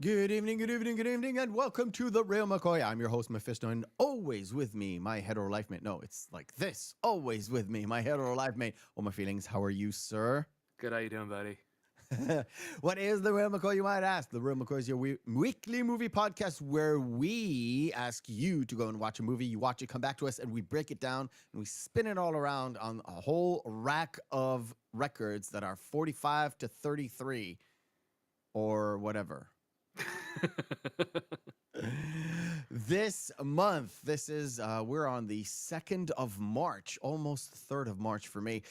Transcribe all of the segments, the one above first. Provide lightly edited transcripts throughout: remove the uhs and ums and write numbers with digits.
Good evening, good evening, good evening, and welcome to the Reel McCoy. I'm your host, Meffistoe, and always with me, my hetero life mate. No, it's like this. Always with me, my hetero life mate. Oh, my feelings. How are you, sir? Good, how you doing, buddy? What is the Real McCoy, you might ask? The Real McCoy is your weekly movie podcast where we ask you to go and watch a movie. You watch it, come back to us, and we break it down and we spin it all around on a whole rack of records that are 45 to 33 or whatever. This month, we're on the 2nd of March, almost 3rd of March for me.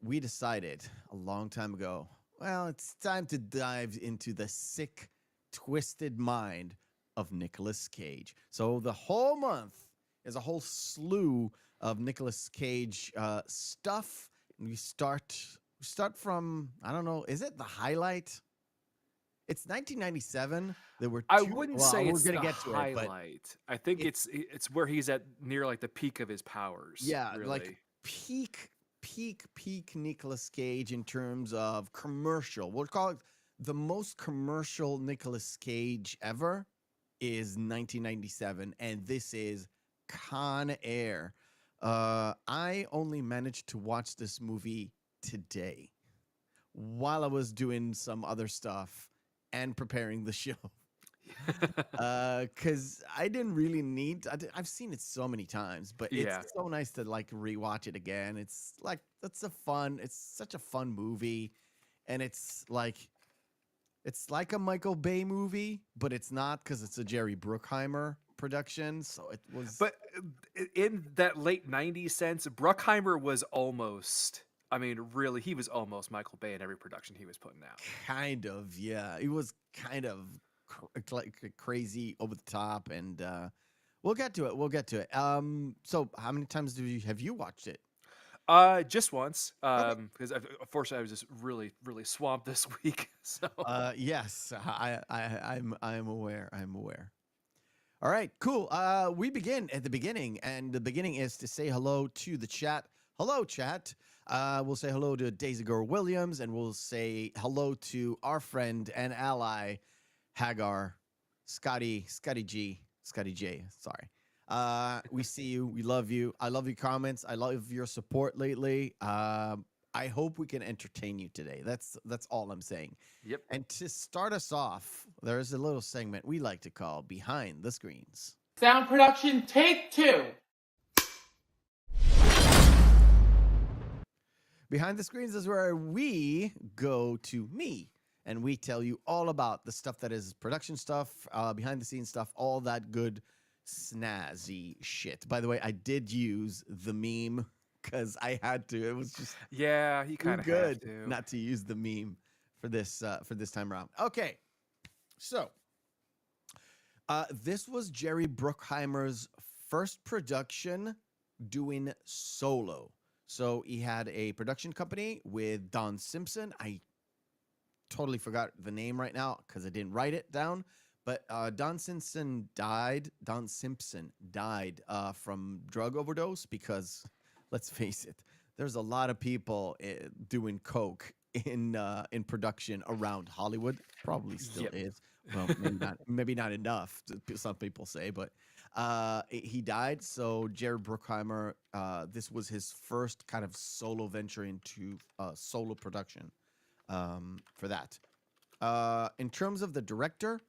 We decided a long time ago, well, it's time to dive into the sick, twisted mind of Nicolas Cage. So the whole month is a whole slew of Nicolas Cage stuff. And we start from, I don't know, is it the highlight? It's 1997. There were I two. wouldn't Well, say we're it's gonna the get to it, but highlight. I think it, it's where he's at near like the peak of his powers, yeah, like really. peak Nicolas Cage in terms of commercial. We'll call it the most commercial Nicolas Cage ever is 1997, and this is Con Air. I only managed to watch this movie today while I was doing some other stuff and preparing the show. Cause I didn't really need. I've seen it so many times, but it's Yeah. so nice to like rewatch it again. It's like It's such a fun movie, and it's like a Michael Bay movie, but it's not because it's a Jerry Bruckheimer production. So it was But in that late 90s sense, Bruckheimer was almost, I mean, really, he was almost Michael Bay in every production he was putting out. kind of, yeah. It was kind of like crazy over the top, and we'll get to it. We'll get to it. So how many times have you watched it? Just once, Okay. because unfortunately I was just really swamped this week. So Yes, I'm aware. I'm aware. All right, cool. We begin at the beginning, and the beginning is to say hello to the chat. Hello, chat. We'll say hello to Daisy Girl Williams, and we'll say hello to our friend and ally Hagar, Scotty J. Sorry. We see you. We love you. I love your comments. I love your support lately. I hope we can entertain you today. That's all I'm saying. yep. And to start us off, there's a little segment we like to call Behind the Screens. Sound production, take two. Behind the Screens is where we go to me and we tell you all about the stuff that is production stuff, behind the scenes stuff, all that good snazzy shit. By the way, I did use the meme because I had to. It was just Yeah, you too kind of have good to. not to use the meme for this time around. Okay, so this was Jerry Bruckheimer's first production doing solo. So he had a production company with Don Simpson. I totally forgot the name right now because I didn't write it down. But Don Simpson died. Don Simpson died from drug overdose because, let's face it, there's a lot of people doing coke in production around Hollywood. Probably still Yep. is. Well, maybe not enough. Some people say, but he died. So Jared Bruckheimer, this was his first kind of solo venture into solo production for that. In terms of the director,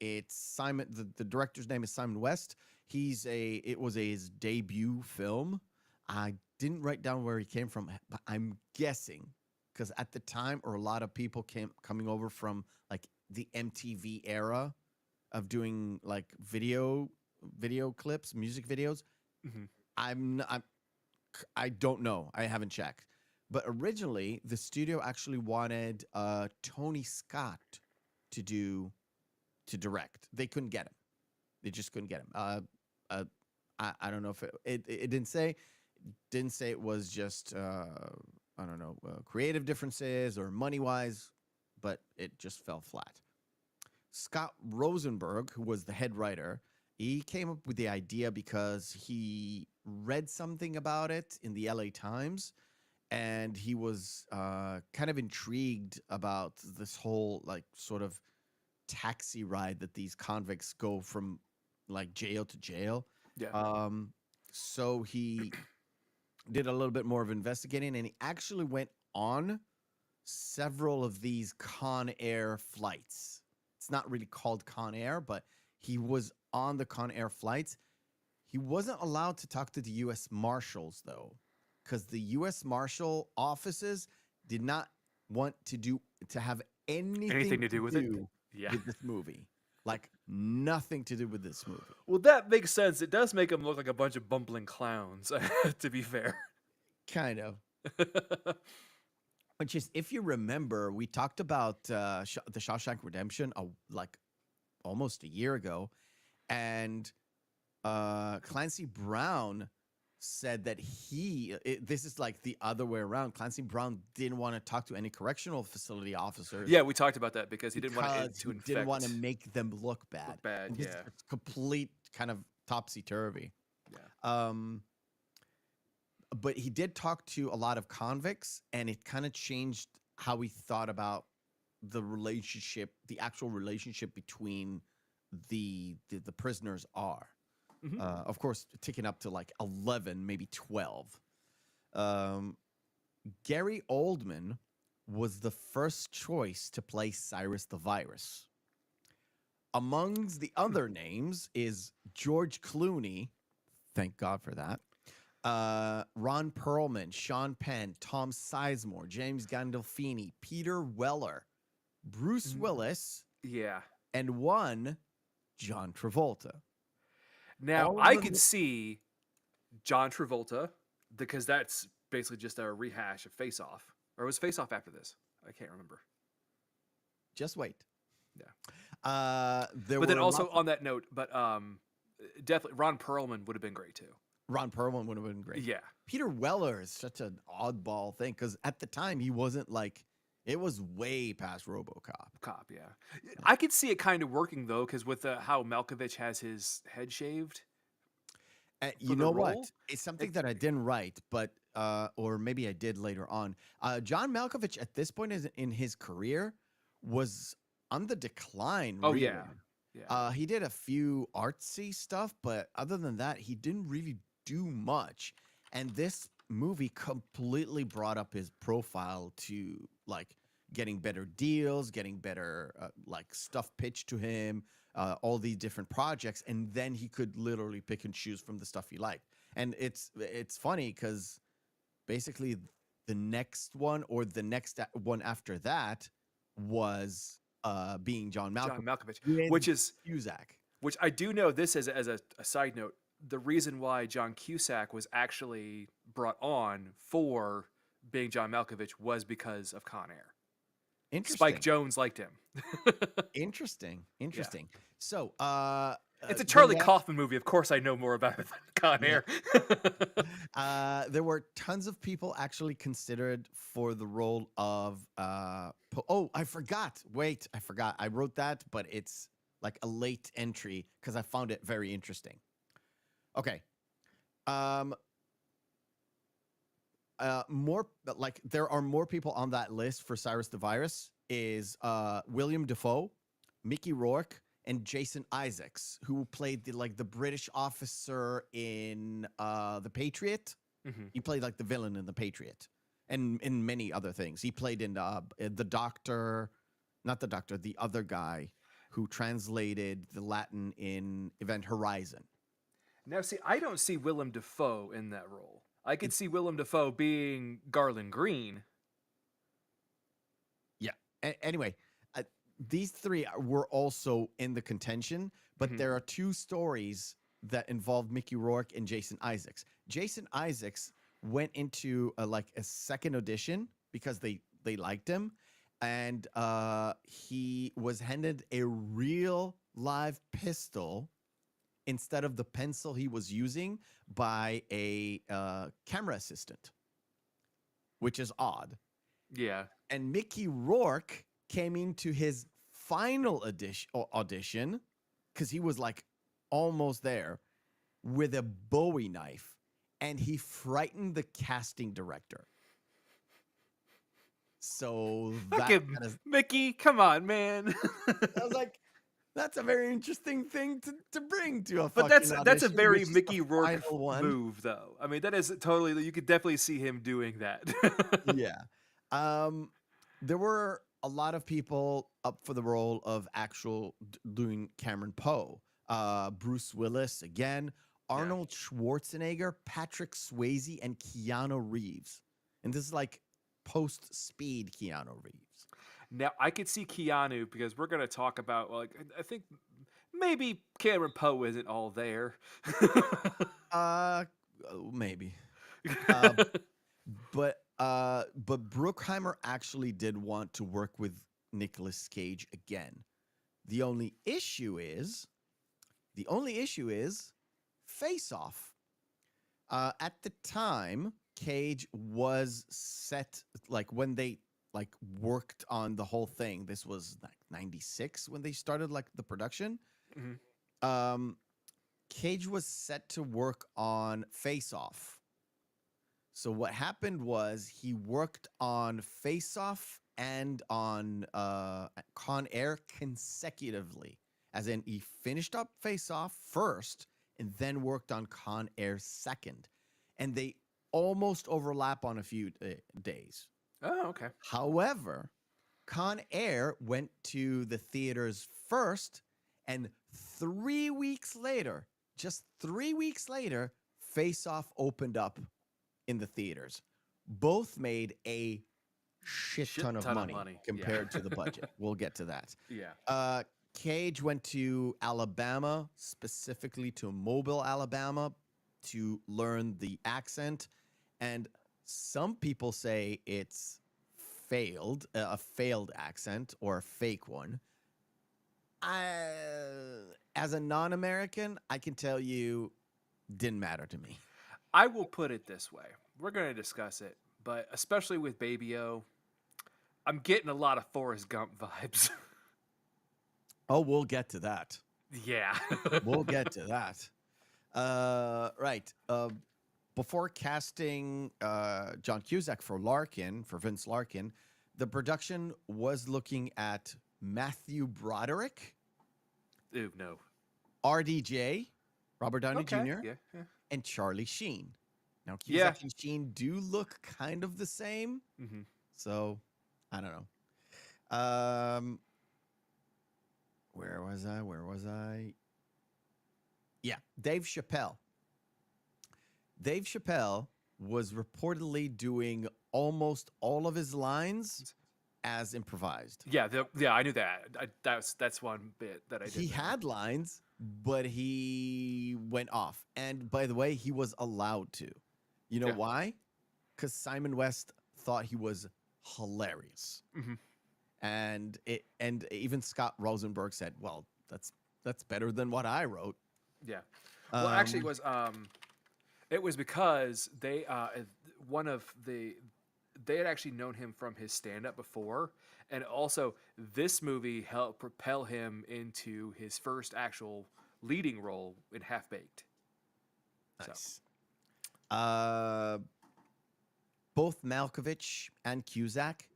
it's Simon. The director's name is Simon West. It was his debut film. I didn't write down where he came from, but I'm guessing because at the time, or a lot of people coming over from like the MTV era of doing like video clips, music videos. hmm I'm not, I don't know. I haven't checked. But originally, the studio actually wanted Tony Scott to direct. They couldn't get him. They just couldn't get him. I don't know if it didn't say it was just I don't know, creative differences or money wise, but it just fell flat. Scott Rosenberg, who was the head writer, he came up with the idea because he read something about it in the LA Times, and he was kind of intrigued about this whole like sort of taxi ride that these convicts go from like jail to jail. Yeah. So he did a little bit more of investigating, and he actually went on several of these Con Air flights. It's not really called Con Air, but he was on the Con Air flights. He wasn't allowed to talk to the U.S. Marshals, though, because the U.S. Marshal offices did not want to have anything Anything to to do with it? do Yeah. with this movie. Like, nothing to do with this movie. Well, that makes sense. It does make them look like a bunch of bumbling clowns, to be fair. Kind of. Which is, if you remember, we talked about the Shawshank Redemption like almost a year ago, and Clancy Brown said that this is like the other way around. Clancy Brown didn't want to talk to any correctional facility officers. Yeah, we talked about that because he didn't want it because to he infect. didn't want to make them look bad. Look bad, This is yeah. complete kind of topsy turvy. Yeah. But he did talk to a lot of convicts, and it kind of changed how he thought about the actual relationship between the prisoners are. Mhm. Of course, ticking up to like 11, maybe 12. Gary Oldman was the first choice to play Cyrus the Virus. Amongst the other names is George Clooney. Thank God for that. Ron Perlman, Sean Penn, Tom Sizemore, James Gandolfini, Peter Weller, Bruce Willis, Yeah. and one John Travolta. Now, All of I them- could see John Travolta because that's basically just a rehash of Face Off. Or was Face Off after this? I can't remember. Just wait. Yeah. There But then were also lots on that note, but definitely Ron Perlman would have been great too. Ron Perlman would have been great. Yeah. Peter Weller is such an oddball thing because at the time he wasn't like, it was way past RoboCop. Cop, yeah. I could see it kind of working though, because with how Malkovich has his head shaved. You the know role? what? It's something that I didn't write, but or maybe I did later on. John Malkovich at this point in his career was on the decline. Oh really. yeah. Yeah. He did a few artsy stuff, but other than that, he didn't really do much. And this movie completely brought up his profile to like getting better deals, getting better like stuff pitched to him, all these different projects, and then he could literally pick and choose from the stuff he liked. And it's funny because basically the next one or the next one after that was being John Malkovich. John Malkovich, with which is Cusack. which I do know this as a side note. The reason why John Cusack was actually brought on for being John Malkovich was because of Con Air. Interesting. Spike Jonze liked him. Interesting. So, It's a there Charlie was- Kaufman movie. Of course, I know more about it than Con Air. There were tons of people actually considered for the role of. I forgot. Wait, I forgot. I wrote that, but it's like a late entry because I found it very interesting. Okay. There are more people on that list for Cyrus the Virus is William Dafoe, Mickey Rourke, and Jason Isaacs, who played the British officer in The Patriot. Mhm. He played like the villain in The Patriot, and in many other things. He played in the Doctor, not the Doctor, the other guy who translated the Latin in Event Horizon. Now, see, I don't see Willem Dafoe in that role. I could see Willem Dafoe being Garland Green. Yeah. Anyway, these three were also in the contention, but there are two stories that involve Mickey Rourke and Jason Isaacs. Jason Isaacs went into a second audition because they liked him, and he was handed a real live pistol instead of the pencil he was using by a camera assistant, which is odd. Yeah. And Mickey Rourke came into his final audition because he was like almost there with a Bowie knife, and he frightened the casting director. So Fuck that him, kind of, Mickey. Come on, man. I was like, that's a very interesting thing to bring to a But fucking that's a audition, very which is the Mickey Rourke final one. move, though. I mean, that is totally. You could definitely see him doing that. Yeah. Um, there were a lot of people up for the role of doing Cameron Poe. Bruce Willis again, Yeah. Arnold Schwarzenegger, Patrick Swayze, and Keanu Reeves. And this is like post Speed Keanu Reeves. Now I could see Keanu because we're gonna talk about like I think maybe Cameron Poe isn't all there. Uh, maybe. Uh, but Bruckheimer actually did want to work with Nicolas Cage again. The only issue is Face Off. At the time, Cage was set like when they like worked on the whole thing. This was like 96 when they started like the production. Mhm. Um, Cage was set to work on Face Off. So what happened was he worked on Face Off and on Con Air consecutively. As in, he finished up Face Off first and then worked on Con Air second. And they almost overlap on a few days. Oh, okay. However, Con Air went to the theaters first, and 3 weeks later, just 3 weeks later, Face Off opened up in the theaters. Both made a shit ton of money Yeah. compared to the budget. We'll get to that. Yeah. Cage went to Alabama, specifically to Mobile, Alabama, to learn the accent. And some people say it's a failed accent or a fake one. As a non-American, I can tell you, didn't matter to me. I will put it this way. We're gonna discuss it, but especially with Baby O, I'm getting a lot of Forrest Gump vibes. Oh, we'll get to that. Yeah. We'll get to that. Right. Before casting John Cusack for Vince Larkin, the production was looking at Matthew Broderick, Ooh, no. RDJ, Robert Downey Okay. Jr., Yeah. and Charlie Sheen. Now, Yeah. Cusack and Sheen do look kind of the same, Mm-hmm. so I don't know. Where was I? Yeah, Dave Chappelle. Dave Chappelle was reportedly doing almost all of his lines as improvised. Yeah. I knew that. That's one bit that I did. He had lines, but he went off. And by the way, he was allowed to. You know Yeah. why? Because Simon West thought he was hilarious. Mm-hmm. And even Scott Rosenberg said, "Well, that's better than what I wrote." Yeah. Well, actually, it was because they had actually known him from his stand-up before, and also this movie helped propel him into his first actual leading role in Half Baked. Nice. Both Malkovich and Cusack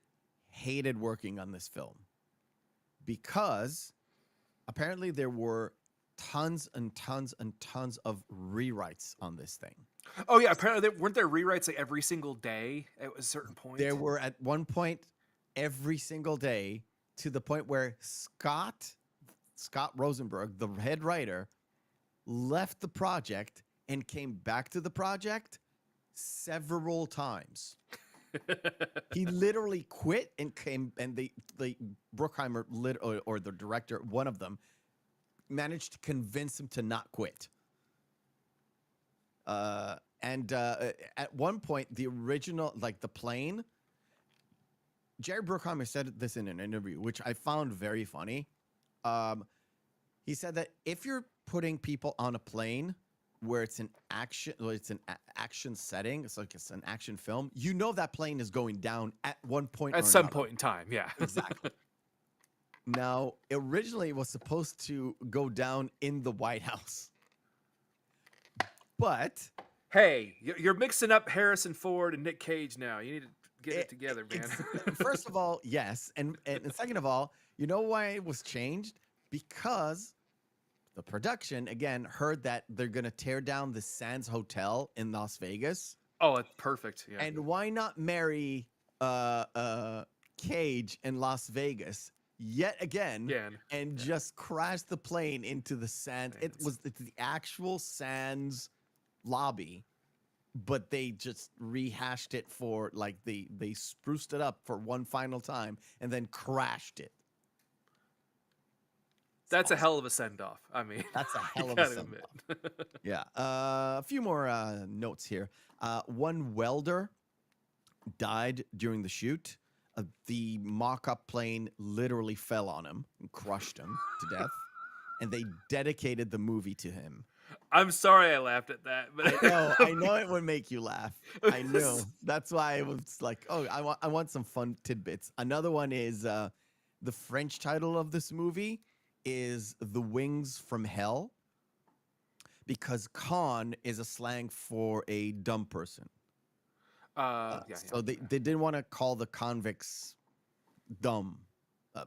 hated working on this film because apparently there were tons and tons and tons of rewrites on this thing. Oh yeah, apparently weren't there rewrites like every single day at a certain point? There were at one point every single day, to the point where Scott Rosenberg, the head writer, left the project and came back to the project several times. He literally quit and came, and the Bruckheimer or the director, one of them, managed to convince him to not quit. And at one point, the original, like the plane, Jerry Bruckheimer said this in an interview, which I found very funny. He said that if you're putting people on a plane where it's an action setting, it's an action film, you know that plane is going down at one point at or some another. point in time. Yeah. Exactly. Now, originally it was supposed to go down in the White House. But Hey, you're mixing up Harrison Ford and Nick Cage now. You need to Get it together, man. First of all, yes, and second of all, you know why it was changed? Because the production again heard that they're gonna tear down the Sands Hotel in Las Vegas, Oh, it's perfect. Yeah. and why not marry Cage in Las Vegas yet again? Again. And Yeah. just crash the plane into the Sands. It Sands. was the actual Sands lobby, but they just rehashed it for like they spruced it up for one final time and then crashed it. That's a hell of a send off. I mean, That's a hell you of a gotta send admit. off. Yeah. A few more notes here. One welder died during the shoot. The mock-up plane literally fell on him and crushed him to death, and they dedicated the movie to him. I'm sorry I laughed at that, but I know it would make you laugh. I knew. That's why I was like, oh, I want some fun tidbits. Another one is the French title of this movie is The Wings from Hell, because con is a slang for a dumb person. So they didn't want to call the convicts dumb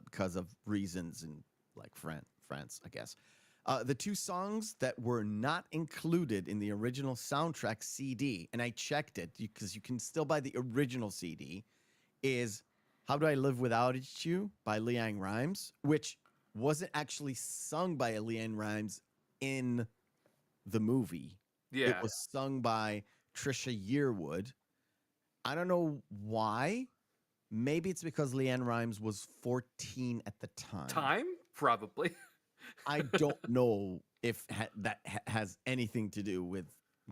because of reasons in like France, I guess. The two songs that were not included in the original soundtrack CD, and I checked it because you can still buy the original CD, is How Do I Live Without You by Ving Rhames, which wasn't actually sung by Ving Rhames in the movie. yeah. It was sung by Trisha Yearwood. I don't know why. Maybe it's because Leanne Rhymes was 14 at the time. Time? Probably. I don't know if that has anything to do with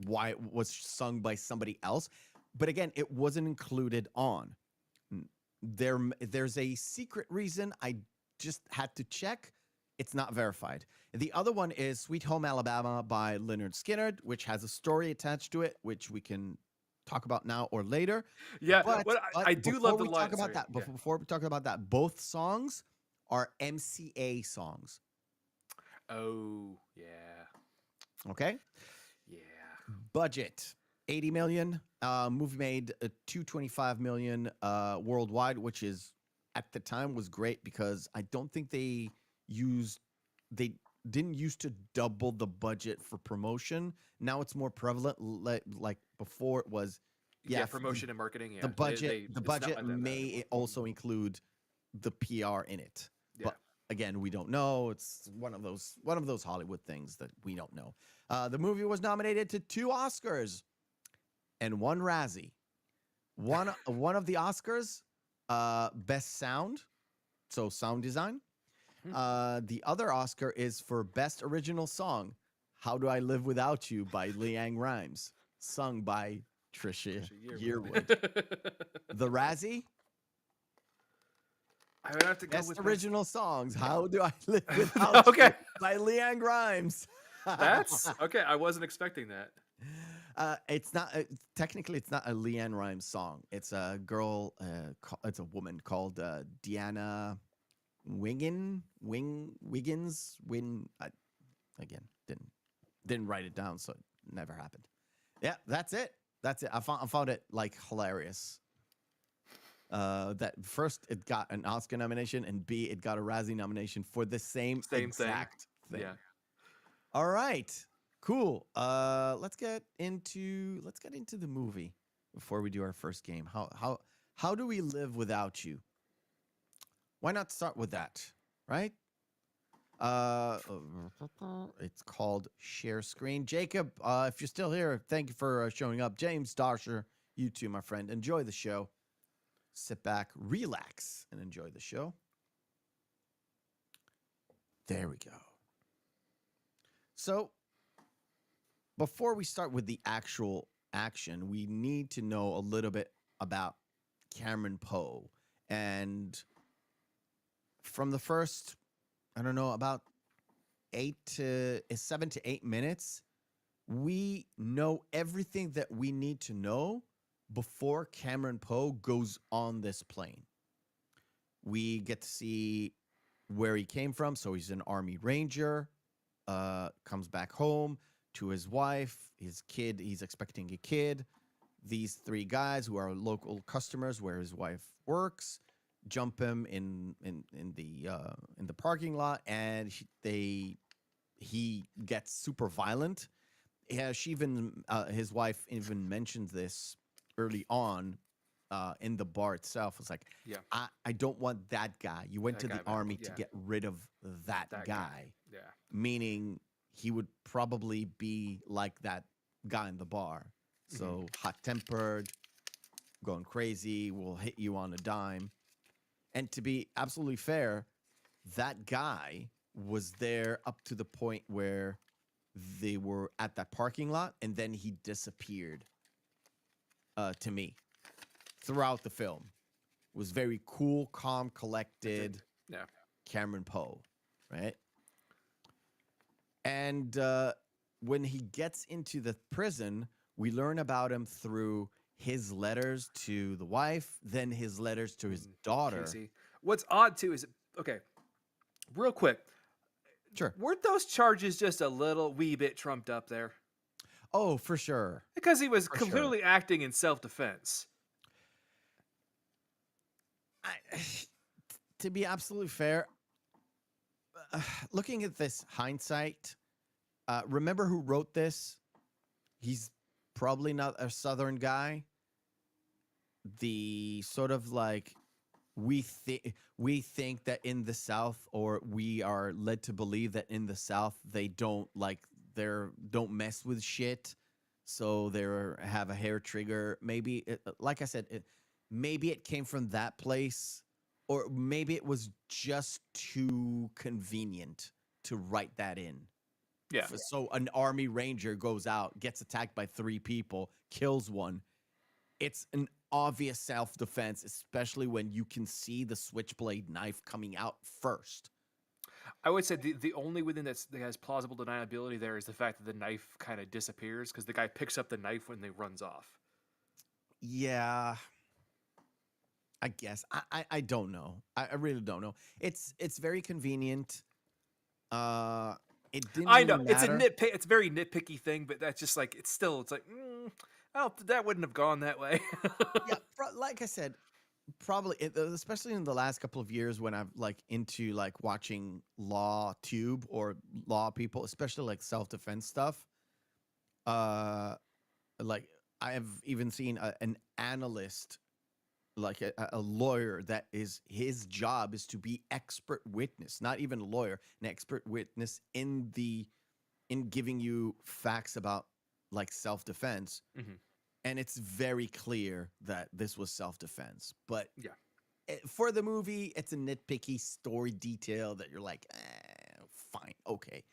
why it was sung by somebody else. But again, it wasn't included on. There's a secret reason. I just had to check. It's not verified. The other one is Sweet Home Alabama by Lynyrd Skynyrd, which has a story attached to it, which we can talk about now or later. Yeah. But, But I do love the line. Talk about that, before we talk about that, both songs are MCA songs. Oh, yeah. Okay. Yeah. Budget 80 million. Movie made 225 million worldwide, which is at the time was great because I don't think they didn't used to double the budget for promotion. Now it's more prevalent. Like before, it was promotion and marketing. Yeah, the budget it's not like that may anymore. also include the PR in it. Yeah. But again, we don't know. It's one of those Hollywood things that we don't know. The movie was nominated to 2 Oscars and 1 Razzie. One of the Oscars, best sound, so sound design. The other Oscar is for best original song, "How Do I Live Without You" by Ving Rhames, sung by Trisha Yearwood. The Razzie, I would have to go best with original songs, "How Do I Live Without Okay. You" by Ving Rhames. That's okay. I wasn't expecting that. It's not technically it's not a Leanne Rhymes song. It's a girl. It's a woman called Deanna Wiggins. Again, didn't write it down, so it never happened. Yeah, that's it. I found it like hilarious. That first it got an Oscar nomination, and B, it got a Razzie nomination for the same exact thing. Yeah. All right. Cool. Let's get into the movie before we do our first game. How do we live without you? Why not start with that, right? It's called Share Screen. Jacob, if you're still here, thank you for showing up. James Darsher, you too, my friend. Enjoy the show. Sit back, relax, and enjoy the show. There we go. So, before we start with the actual action, we need to know a little bit about Cameron Poe. And from the first, I don't know, about 7 to 8 minutes, we know everything that we need to know before Cameron Poe goes on this plane. We get to see where he came from. So he's an Army Ranger, comes back home to his wife, his kid. He's expecting a kid. these three guys who are local customers where his wife works jump him in the parking lot, and he gets super violent. Yeah, his wife even mentions this early on in the bar itself. It's like, Yeah. I don't want that guy. You went That to guy the back. army to Yeah. get rid of that That guy, Yeah. meaning he would probably be like that guy in the bar. So hot tempered, going crazy, will hit you on a dime. And to be absolutely fair, that guy was there up to the point where they were at that parking lot, and then he disappeared to me throughout the film. Was very cool, calm, collected Yeah. Cameron Poe, right? And when he gets into the prison, we learn about him through his letters to the wife, then his letters to his daughter. Casey. What's odd too is, okay, real quick, Sure. weren't those charges just a little wee bit trumped up there? Oh, for sure. Because he was For sure. clearly acting in self-defense. To be absolutely fair, looking at this hindsight, remember who wrote this? He's probably not a Southern guy. The sort of like we think that in the South, or we are led to believe that in the South they don't mess with shit, so they have a hair trigger. Maybe like I said, maybe it came from that place, or maybe it was just too convenient to write that in. Yeah. So an army ranger goes out, gets attacked by 3 people, kills one. It's an obvious self-defense, especially when you can see the switchblade knife coming out first. I would say the only within that has plausible deniability there is the fact that the knife kind of disappears because the guy picks up the knife when they runs off. Yeah, I guess. I don't know. I really don't know. It's very convenient. It didn't I know really it's a matter. it's a very nitpicky thing, but that's just like it's like that wouldn't have gone that way. Yeah, like I said, probably especially in the last couple of years when I've like into like watching law tube or law people, especially like self-defense stuff. Like I have even seen an analyst, like a lawyer, that is his job is to be expert witness, not even a lawyer, an expert witness in giving you facts about like self-defense. Mhm. And it's very clear that this was self-defense. But Yeah. for the movie, it's a nitpicky story detail that you're like, fine, okay.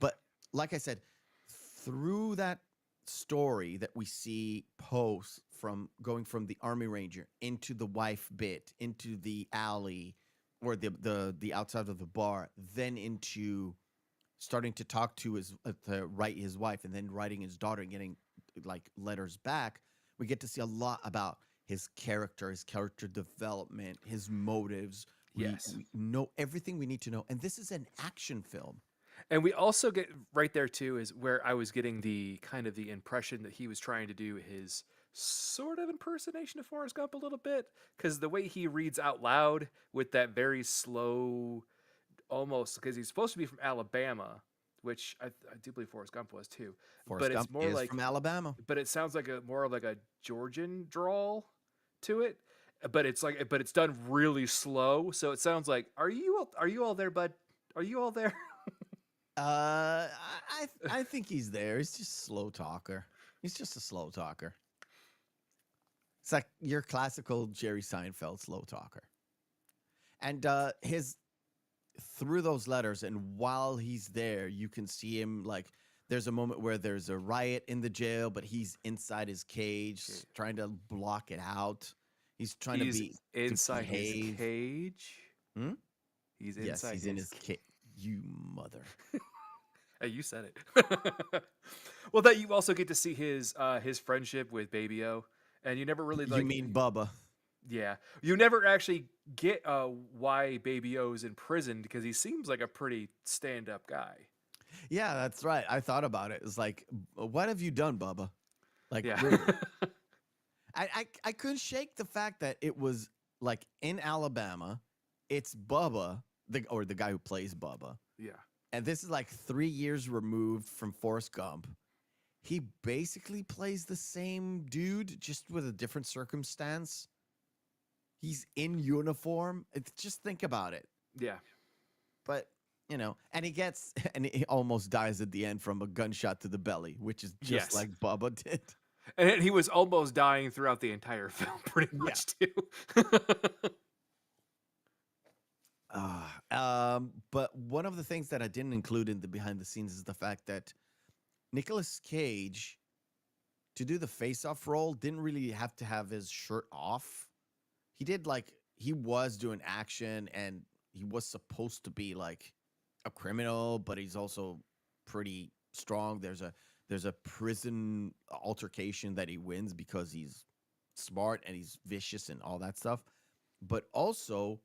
But like I said, through that story that we see Post from going from the Army Ranger into the wife bit, into the alley or the outside of the bar, then into starting to talk to to write his wife, and then writing his daughter and getting like letters back, we get to see a lot about his character development, his motives. Yes. We know everything we need to know. And this is an action film. And we also get right there too is where I was getting the kind of the impression that he was trying to do his sort of impersonation of Forrest Gump a little bit, because the way he reads out loud with that very slow, almost, because he's supposed to be from Alabama, which I do believe Forrest Gump was too. Forrest But Gump it's more is like, from Alabama. but it sounds like more of like a Georgian drawl to it. But it's done really slow, so it sounds like, are you all there, bud? Are you all there? I think he's there. He's just a slow talker. He's just a slow talker. It's like your classical Jerry Seinfeld slow talker. And through those letters, and while he's there, you can see him like there's a moment where there's a riot in the jail, but he's inside his cage trying to block it out. He's trying to be inside his behave. cage. Hmm? He's Yes, inside he's in his cage. You mother. Hey, you said it. Well, that you also get to see his friendship with Baby O, and you never really like. You mean Bubba? Yeah, you never actually get why Baby O is in prison, because he seems like a pretty stand-up guy. Yeah, that's right. I thought about it. It's like, what have you done, Bubba? Like, Yeah. really? I couldn't shake the fact that it was like in Alabama. It's Bubba, the guy who plays Bubba, Yeah. and this is like 3 years removed from Forrest Gump. He basically plays the same dude, just with a different circumstance. He's in uniform. Just think about it. Yeah. But and and he almost dies at the end from a gunshot to the belly, which is just Yes. like Bubba did. And he was almost dying throughout the entire film, pretty Yeah. much too. But one of the things that I didn't include in the behind the scenes is the fact that Nicolas Cage, to do the face-off role, didn't really have to have his shirt off. He was doing action, and he was supposed to be like a criminal, but he's also pretty strong. There's a prison altercation that he wins because he's smart and he's vicious and all that stuff. But also,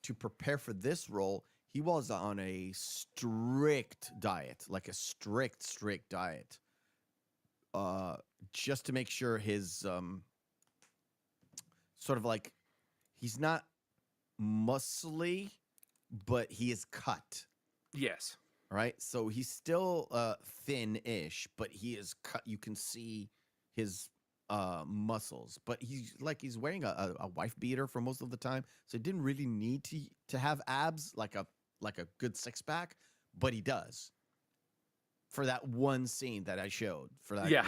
to prepare for this role, he was on a strict diet, like a strict diet, just to make sure his sort of like he's not muscly, but he is cut. Yes. Right, so he's still thin-ish, but he is cut. You can see his muscles, but he's wearing a wife beater for most of the time, so he didn't really need to have abs like a good six-pack, but he does for that one scene that I showed. For that, Yeah.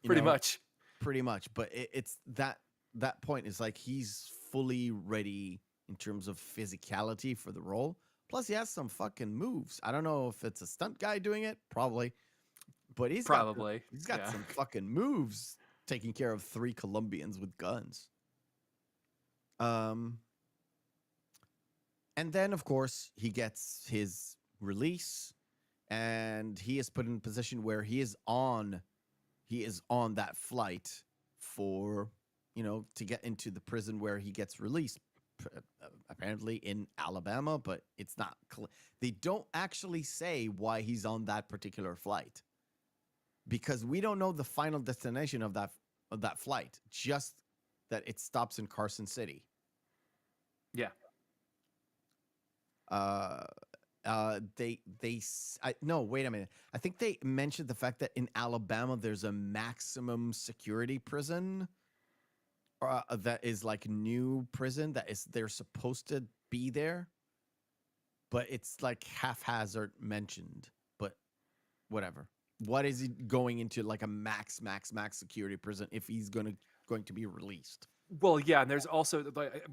Pretty much. Pretty much. But it's that point is like he's fully ready in terms of physicality for the role. Plus, he has some fucking moves. I don't know if it's a stunt guy doing it, probably, but he's got some fucking moves, taking care of 3 Colombians with guns. And then, of course, he gets his release, and he is put in a position where he is on that flight for to get into the prison where he gets released. Apparently in Alabama, but it's not. They don't actually say why he's on that particular flight, because we don't know the final destination of that flight. Just that it stops in Carson City. Yeah. No, wait a minute. I think they mentioned the fact that in Alabama there's a maximum security prison. That is like new prison they're supposed to be there, but it's like haphazard mentioned. But whatever. What is he going into, like a max security prison if he's going to be released? Well, yeah, and there's also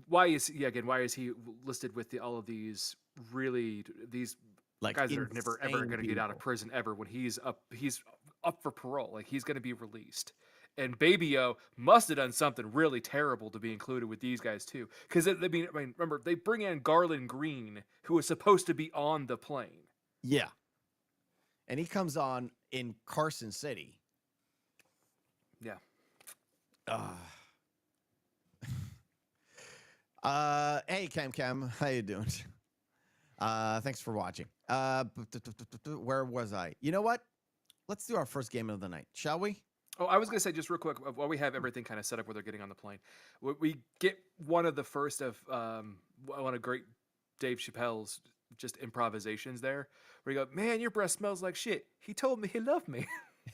why is he listed with all of these Like guys that are never ever going to get out of people. prison ever when he's up for parole, like he's going to be released. And Baby O must have done something really terrible to be included with these guys too, because I mean, remember they bring in Garland Green, who was supposed to be on the plane. Yeah, and he comes on in Carson City. Yeah. Hey Cam, how you doing? Thanks for watching. Where was I? You know what? Let's do our first game of the night, shall we? Oh, I was going to say just real quick, while we have everything kind of set up where they're getting on the plane, we get one of the first of one of great Dave Chappelle's just improvisations there, where you go, "Man, your breath smells like shit. He told me he loved me."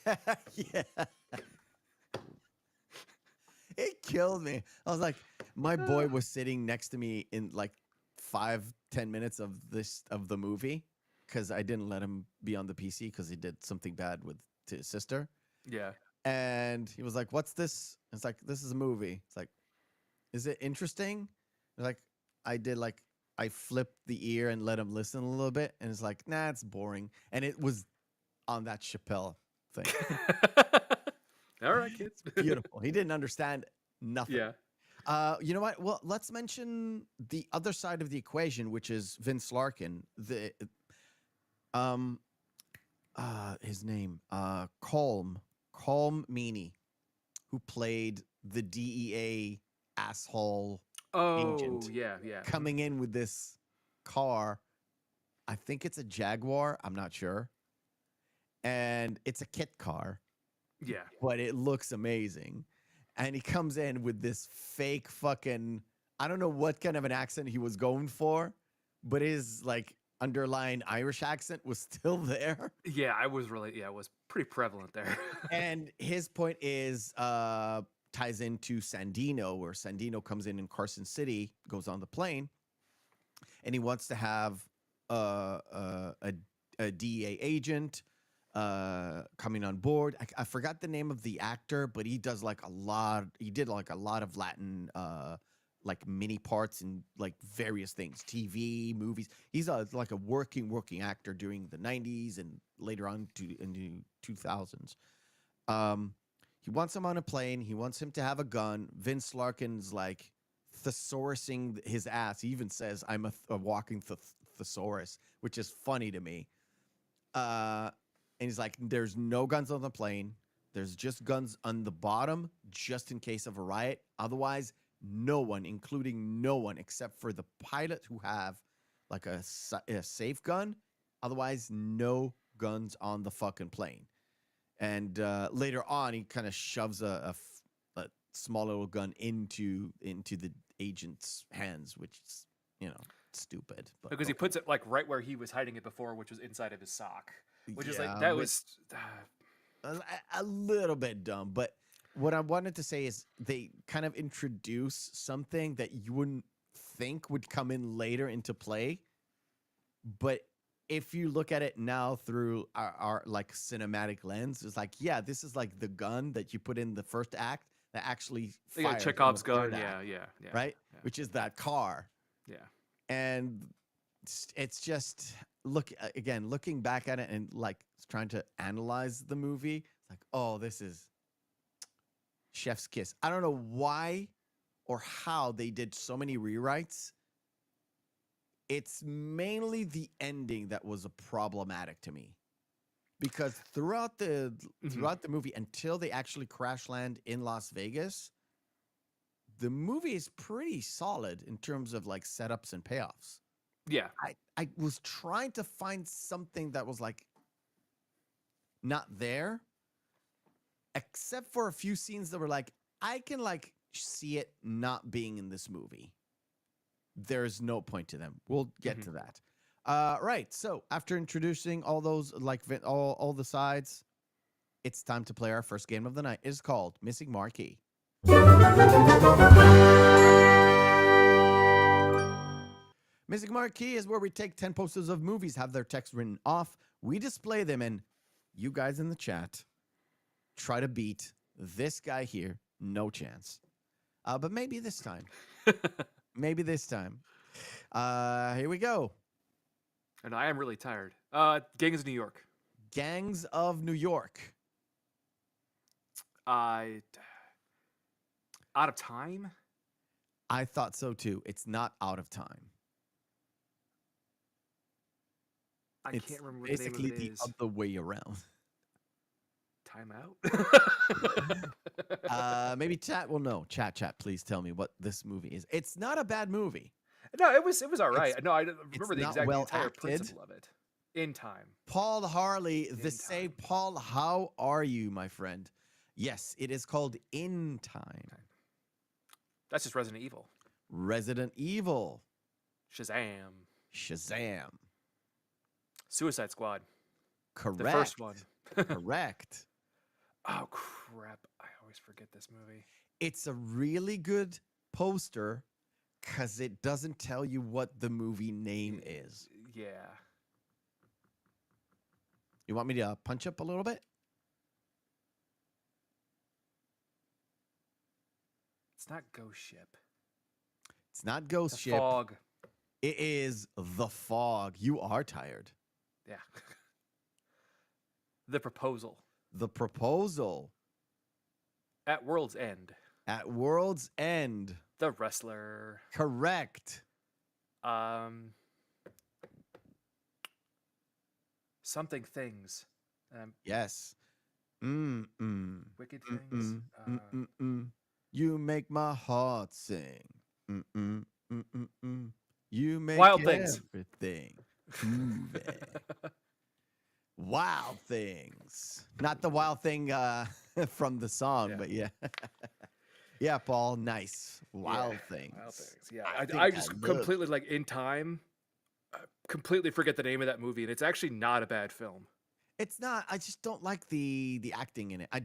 Yeah. It killed me. I was like, my boy was sitting next to me in like 5-10 minutes of the movie, because I didn't let him be on the PC because he did something bad to his sister. Yeah. And he was like, "What's this?" It's like, "This is a movie." It's like, "Is it interesting?" It's like, I flipped the ear and let him listen a little bit, and it's like, "Nah, it's boring." And it was on that Chappelle thing. All right, kids. Beautiful. He didn't understand nothing. Yeah. You know what? Well, let's mention the other side of the equation, which is Vince Larkin. His name, Colm Meaney, who played the DEA asshole agent, yeah. coming in with this car. I think it's a Jaguar. I'm not sure. And it's a kit car. Yeah. But it looks amazing. and he comes in with this fake fucking, I don't know what kind of an accent he was going for, but his like underlying Irish accent was still there. Yeah, I was really it was pretty prevalent there. And his point is ties into Sandino, where Sandino comes in Carson City, goes on the plane, and he wants to have a DEA agent coming on board. I forgot the name of the actor, but he does like a lot. He did like a lot of Latin like mini parts in like various things, TV, movies. He's like a working actor during the 90s and later on into 2000s. He wants him on a plane. He wants him to have a gun. Vince Larkin's like thesaurusing his ass. He even says, "I'm a walking thesaurus," which is funny to me. And he's like, "There's no guns on the plane. There's just guns on the bottom, just in case of a riot. Otherwise, no one, including no one, except for the pilot who have like a safe gun. Otherwise, no guns on the fucking plane." And later on, he kind of shoves a small little gun into the agent's hands, which is, stupid. But Because he puts it like right where he was hiding it before, which was inside of his sock. Which is like Yeah, that but was a little bit dumb. But what I wanted to say is they kind of introduce something that you wouldn't think would come in later into play. But if you look at it now through our like cinematic lens, it's like, yeah, this is like the gun that you put in the first act that actually yeah, fires in the Chekhov's gun. third Yeah, act, yeah. right? Yeah. Which is that car. Yeah. And it's just looking back at it and like trying to analyze the movie. It's like, oh, this is chef's kiss. I don't know why or how they did so many rewrites. It's mainly the ending that was problematic to me, because throughout the movie, until they actually crash land in Las Vegas, the movie is pretty solid in terms of like setups and payoffs. Yeah. I was trying to find something that was like not there, except for a few scenes that were like, I can like see it not being in this movie. There's no point to them. We'll get to that. Right. So after introducing all those, like all the sides, it's time to play our first game of the night. It's called Missing Marquee. Missing Marquee is where we take 10 posters of movies, have their text written off, we display them, and you guys in the chat try to beat this guy here. No chance. But maybe this time. Maybe this time. Here we go. And I am really tired. Gangs of New York. Gangs of New York. Out of Time? I thought so too. It's not Out of Time. I It's can't remember basically what the name of it is. other way around. Time Out? Maybe chat will know. Chat, please tell me what this movie is. It's not a bad movie. No, it was all right. No, I remember the not exact well entire acted. principle of it. In Time. Paul Harley, In the say, Time. Paul, how are you, my friend? Yes, it is called In Time. That's just Resident Evil. Resident Evil. Shazam. Shazam. Suicide Squad. Correct. The first one. Correct. Oh, crap. I always forget this movie. It's a really good poster because it doesn't tell you what the movie name is. Yeah. You want me to punch up a little bit? It's not Ghost Ship. It's not Ghost The Ship. Fog. It is The Fog. You are tired. Yeah. The Proposal. The Proposal. At World's End. At World's End. The Wrestler. Correct. Something Things. Yes. Wicked Things. You make my heart sing. You make Wild Things. everything moving. Wild Things. Not the wild thing from the song, Yeah. but yeah. Yeah, Paul. Nice. Wild Things. Wild Things. Yeah, I I think I just love. completely like in time, completely forget the name of that movie, and it's actually not a bad film. It's not. I just don't like the acting in it. I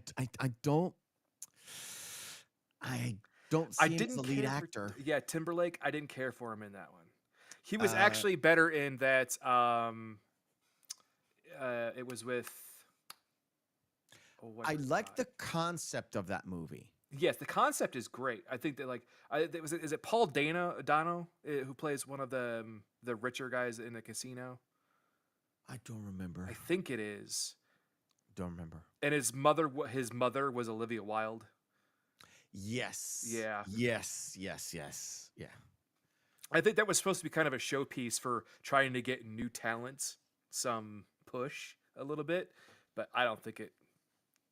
don't. I don't I see him as didn't the lead care for actor. Timberlake. I didn't care for him in that one. He was Uh, actually better in that. It was with. Oh, what I is like the concept of that movie. Yes, the concept is great. I think that is it Paul Dano who plays one of the richer guys in the casino? I don't remember. I think it is. Don't remember. And his mother was Olivia Wilde. Yes. Yeah. Yes. Yes. Yes. Yeah. I think that was supposed to be kind of a showpiece for trying to get new talents some push a little bit, but I don't think it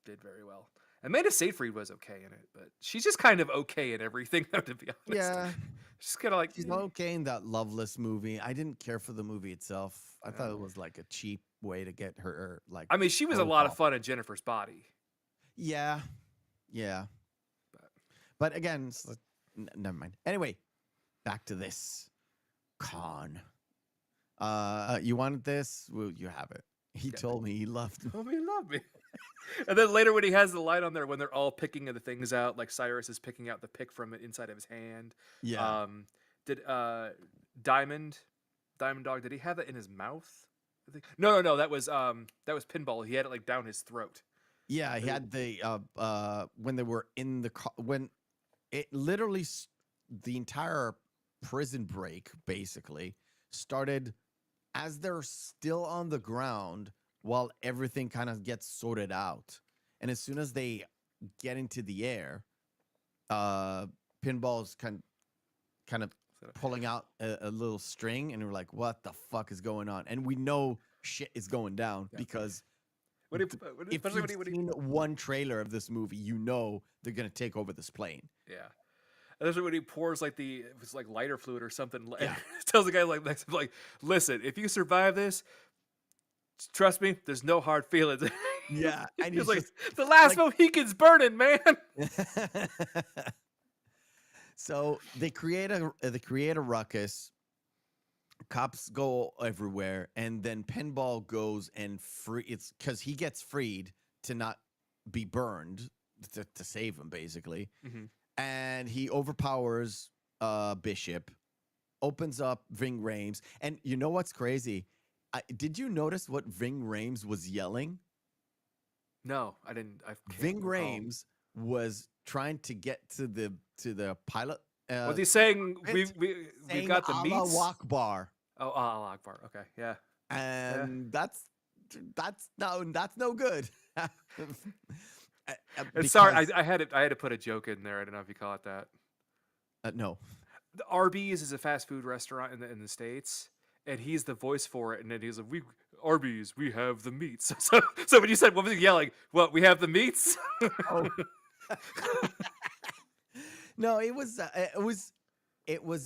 did very well. Amanda Seyfried was okay in it, but she's just kind of okay in everything, though, to be honest. Yeah. She's kind of like She's okay in that Loveless movie. I didn't care for the movie itself. I thought it was like a cheap way to get her like. I mean, she was a lot of fun in Jennifer's Body. Yeah. Yeah. But again, it's like, never mind. Anyway, back to this. Con. You wanted this? Well, you have it. He told me he loved me. Oh, he loved me. And then later when he has the light on there, when they're all picking the things out, like Cyrus is picking out the pick from inside of his hand. Yeah. Did Diamond Dog, did he have it in his mouth? I think. No. That was Pinball. He had it like down his throat. Yeah, he had the when they were in the car, when it literally the entire prison break basically started as they're still on the ground while everything kind of gets sorted out. And as soon as they get into the air, Pinball's kind of pulling out a little string, and we're like, what the fuck is going on? And we know shit is going down because if you've seen one trailer of this movie, you know they're going to take over this plane. Yeah. And that's when he pours like it's like lighter fluid or something. Yeah. Tells the guy like next to him, like, listen, if you survive this, trust me, there's no hard feelings. Yeah. And he's like, the last Mohican's burning, man. So they create a ruckus. Cops go everywhere, and then Pinball goes and free. It's because he gets freed to not be burned to save him, basically. Mm-hmm. And he overpowers Bishop, opens up Ving Rhames, and you know what's crazy? Did you notice what Ving Rhames was yelling? No, I didn't. Ving Rhames was trying to get to the pilot. Was he saying we got the meats? Allah Akbar. Oh, Allah Akbar. Okay, yeah. And that's no good. Sorry, I had to put a joke in there. I don't know if you call it that. No. The Arby's is a fast food restaurant in the States, and he's the voice for it. And then he's like, Arby's, we have the meats. So when you said, what was he yelling? What, we have the meats? Oh. No, it was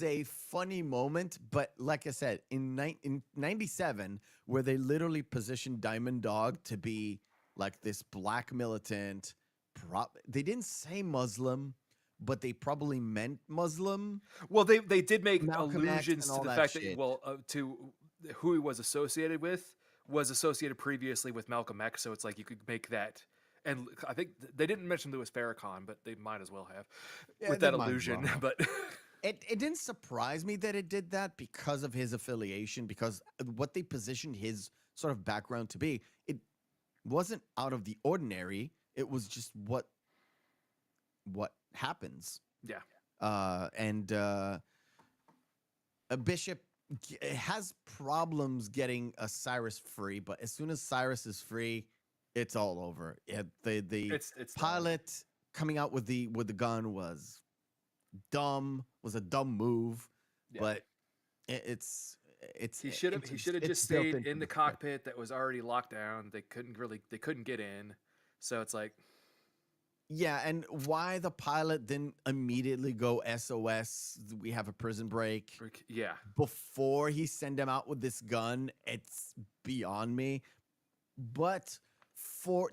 a funny moment, but like I said, in 97, where they literally positioned Diamond Dog to be like this black militant, they didn't say Muslim, but they probably meant Muslim. Well, they did make Malcolm X allusions and to the all fact that shit. to who he was associated with was associated previously with Malcolm X, so it's like you could make that. And I think they didn't mention Louis Farrakhan, but they might as well have with that allusion. Well. But it didn't surprise me that it did that because of his affiliation, because what they positioned his sort of background to be, it wasn't out of the ordinary. It was just what happens. yeah. And a Bishop has problems getting a Cyrus free, but as soon as Cyrus is free, it's all over. It's pilot coming out with the gun was a dumb move, yeah. But he should have just stayed in the cockpit that was already locked down. They couldn't get in, so it's like, yeah. And why the pilot didn't immediately go SOS? We have a prison break. Yeah, before he sent him out with this gun, it's beyond me. But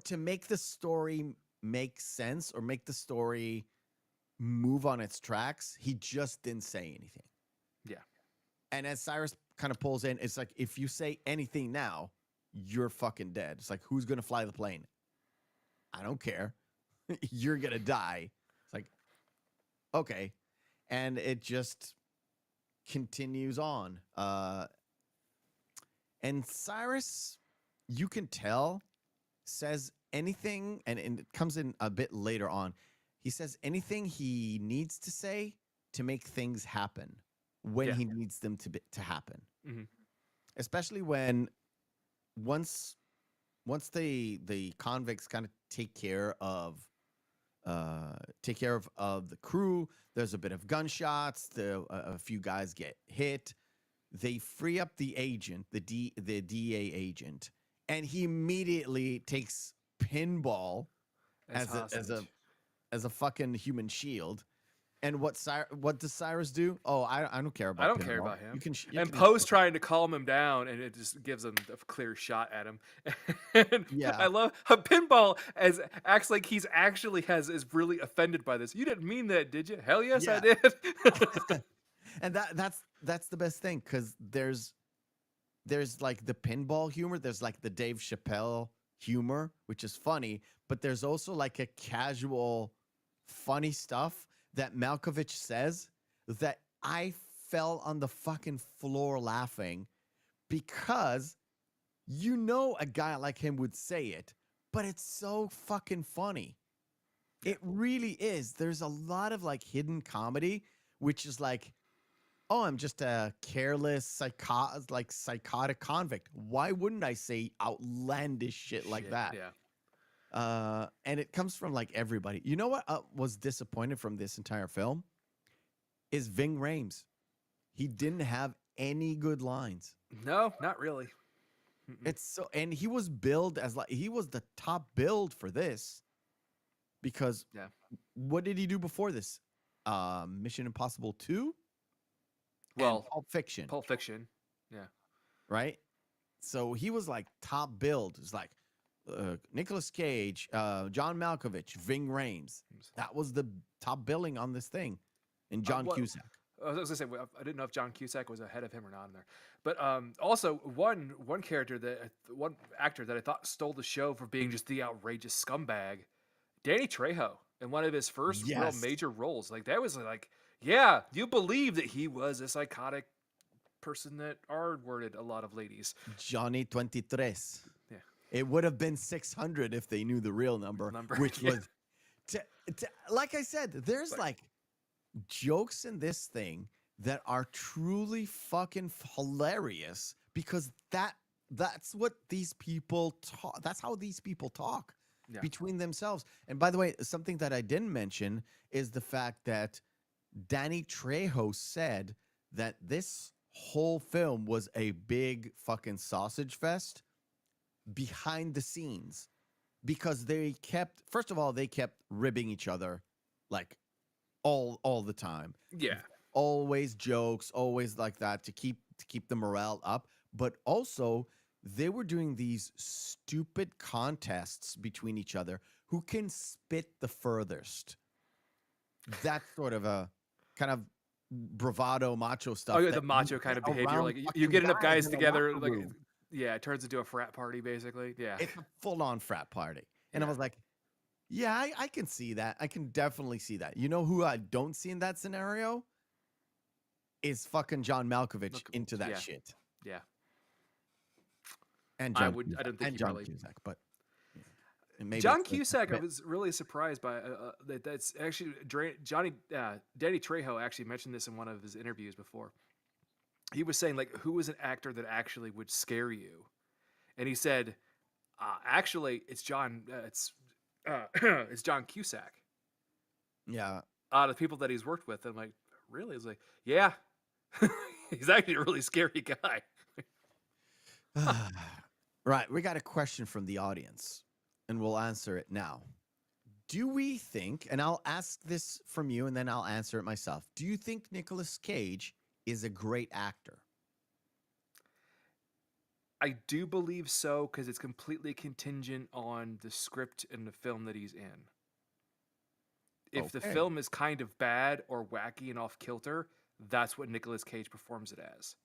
to make the story make sense, or make the story move on its tracks. He just didn't say anything. Yeah. And as Cyrus kind of pulls in, it's like, if you say anything now, you're fucking dead. It's like, who's going to fly the plane? I don't care. You're going to die. It's like, okay. And it just continues on. And Cyrus, you can tell, says anything, and it comes in a bit later on. He says anything he needs to say to make things happen when Yeah. he needs them to happen. Mhm. Especially when once the convicts kind of take care of the crew. There's a bit of gunshots. A few guys get hit. They free up the agent, the DA agent, and he immediately takes Pinball as hostage. a fucking human shield. And what does Cyrus do? Oh, I don't care about I don't Pinball. care about him. You And can Poe's trying to calm him down, and it just gives him a clear shot at him. And Yeah. I love how Pinball acts like he's actually is really offended by this. You didn't mean that, did you? Hell yes, I Yeah. did. And that's the best thing, because there's like the Pinball humor, there's like the Dave Chappelle humor, which is funny, but there's also like a casual funny stuff that Malkovich says that I fell on the fucking floor laughing, because a guy like him would say it, but it's so fucking funny. It really is. There's a lot of like hidden comedy, which is like, oh, I'm just a careless, psychotic convict. Why wouldn't I say outlandish shit like that? Yeah. And it comes from like everybody. You know what was disappointed from this entire film is Ving Rhames. He didn't have any good lines. No, not really. And he was billed as like, he was the top build for this, because Yeah. what did he do before this? Mission Impossible 2? Well, And Pulp Fiction. Pulp Fiction. Yeah. Right? So he was like top build. It's like Nicolas Cage, John Malkovich, Ving Rhames. That was the top billing on this thing. And John Cusack. I was gonna say, I didn't know if John Cusack was ahead of him or not in there, but also one actor that I thought stole the show for being just the outrageous scumbag, Danny Trejo, in one of his first real Yes. major roles. Like that was like, yeah, you believe that he was a psychotic person that R-worded a lot of ladies. Johnny 23. Yeah. It would have been 600 if they knew the real number. Which yeah. was, like I said, there's like jokes in this thing that are truly fucking hilarious, because that's what these people talk. That's how these people talk between themselves. And by the way, something that I didn't mention is the fact that Danny Trejo said that this whole film was a big fucking sausage fest behind the scenes, because they kept ribbing each other like all the time. Yeah. Always jokes, always like that, to keep the morale up. But also they were doing these stupid contests between each other, who can spit the furthest. That's sort of a kind of bravado macho stuff. Oh yeah, the macho kind of behavior. Like you get enough guys together, like it turns into a frat party basically. Yeah. It's a full-on frat party. And I was like, yeah, I can see that. I can definitely see that. You know who I don't see in that scenario? Is fucking John Malkovich into that shit. Yeah. And I don't think he John really. Cusack, but maybe John Cusack, I was really surprised by that's actually Danny Trejo actually mentioned this in one of his interviews before. He was saying like, who was an actor that actually would scare you? And he said, actually, it's John Cusack. Yeah. The people that he's worked with. And I'm like, really? He's like, yeah, he's actually a really scary guy. Right. We got a question from the audience, and we'll answer it now. Do we think, and I'll ask this from you and then I'll answer it myself. Do you think Nicolas Cage is a great actor? I do believe so, because it's completely contingent on the script and the film that he's in. If the Okay. film is kind of bad or wacky and off kilter, that's what Nicolas Cage performs it as.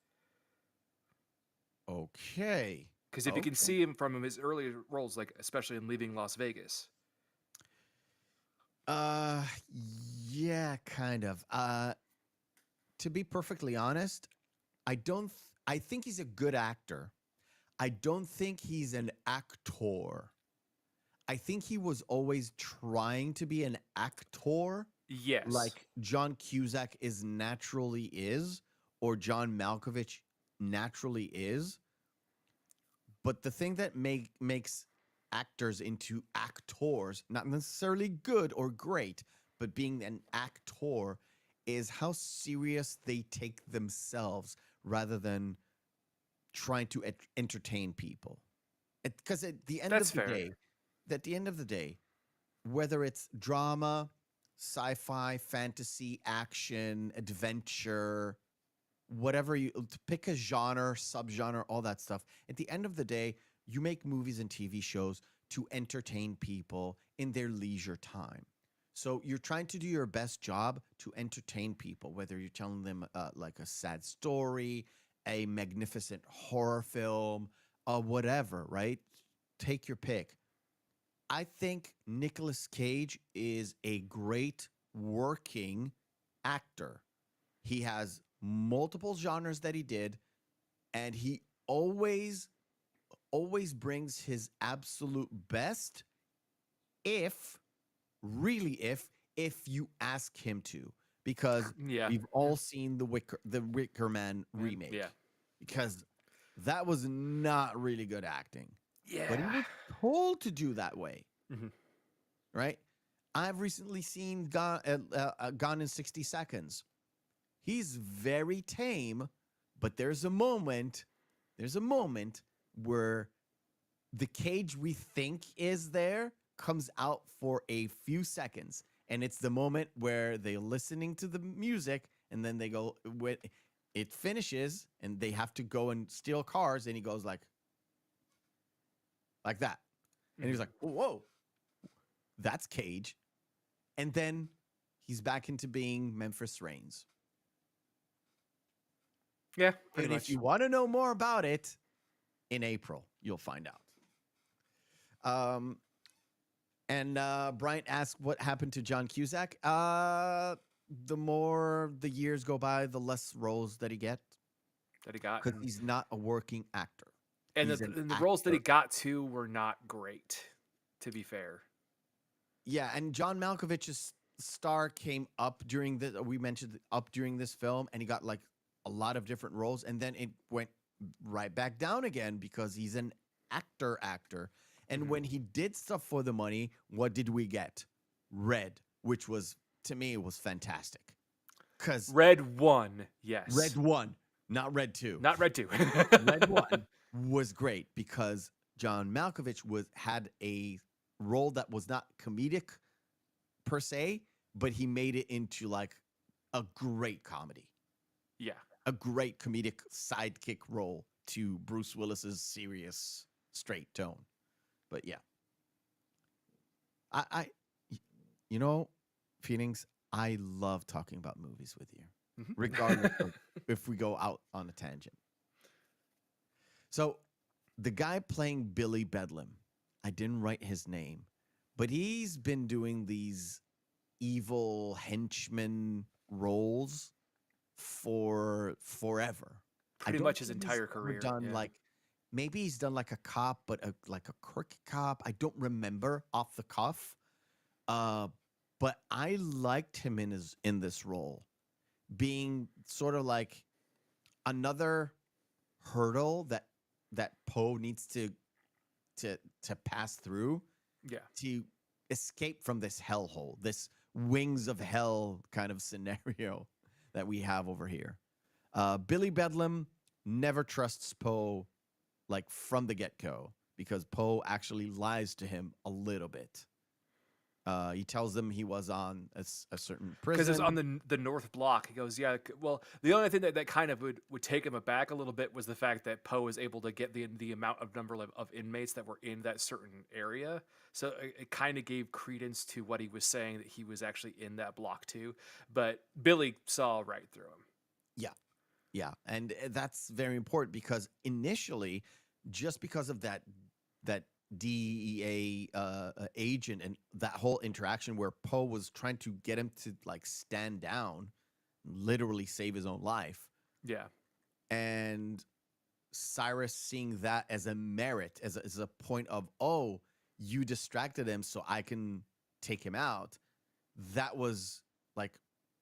Okay. Because if you can Okay. see him from his earlier roles, like especially in Leaving Las Vegas, Uh, yeah, kind of. To be perfectly honest, I don't. I think he's a good actor. I don't think he's an actor. I think he was always trying to be an actor, yes, like John Cusack is naturally is, or John Malkovich naturally is. But the thing that makes actors into actors, not necessarily good or great, but being an actor, is how serious they take themselves rather than trying to entertain people. Because at the end that's of the fair. day, at the end of the day, whether it's drama, sci-fi, fantasy, action, adventure, whatever you to pick a genre, subgenre, all that stuff. At the end of the day, you make movies and TV shows to entertain people in their leisure time. So you're trying to do your best job to entertain people, whether you're telling them like a sad story, a magnificent horror film, whatever, right? Take your pick. I think Nicolas Cage is a great working actor. He has multiple genres that he did, and he always brings his absolute best if really if you ask him to, because Yeah, we've all seen the Wicker Man and yeah, remake, because that was not really good acting, but he yeah. was told to do that way, Mhm. right? I've recently seen Gone in 60 Seconds. He's very tame, but there's a moment where the Cage we think is there comes out for a few seconds. And it's the moment where they're listening to the music and then they go, when it finishes and they have to go and steal cars. And he goes like that. And he's Mhm. like, whoa, that's Cage. And then he's back into being Memphis Reigns. Yeah, pretty And if much. you want to know more about it, in April, you'll find out. Um, and Bryant asked what happened to John Cusack. The more the years go by, the less roles that he gets That he got, because he's not a working actor. and He's an and the roles that he actor. got to were not great. To be fair, Yeah, and John Malkovich's star came up during the we mentioned up during this film, and he got like a lot of different roles, and then it went right back down again because he's an actor. And Mhm. when he did stuff for the money, what did we get? Red, which was to me was fantastic. Cause Red One, yes, Red One, not Red Two. not Red Two. Red One was great because John Malkovich had a role that was not comedic per se, but he made it into like a great comedy, Yeah, a great comedic sidekick role to Bruce Willis's serious straight tone. But yeah, I you know, Phoenix, I love talking about movies with you, regardless Mhm. of if we go out on a tangent. So the guy playing Billy Bedlam, I didn't write his name, but he's been doing these evil henchman roles for forever. I Pretty don't much his think he's entire ever career. done Yeah. like maybe he's done like a cop, but like a crooked cop. I don't remember off the cuff. Uh, but I liked him in this role, being sort of like another hurdle that Poe needs to pass through Yeah. to escape from this hellhole, this wings of hell kind of scenario that we have over here. Billy Bedlam never trusts Poe like from the get go because Poe actually lies to him a little bit. He tells them he was on a certain Because it's prison. on the north block. He goes, yeah. Well, the only thing that kind of would take him aback a little bit was the fact that Poe was able to get the amount of number of inmates that were in that certain area. So it kind of gave credence to what he was saying, that he was actually in that block too. But Billy saw right through him. Yeah, yeah, and that's very important because initially, just because of that DEA agent and that whole interaction where Poe was trying to get him to like stand down, literally save his own life, Yeah. and Cyrus seeing that as a merit, as a point of, oh, you distracted him, so I can take him out. That was like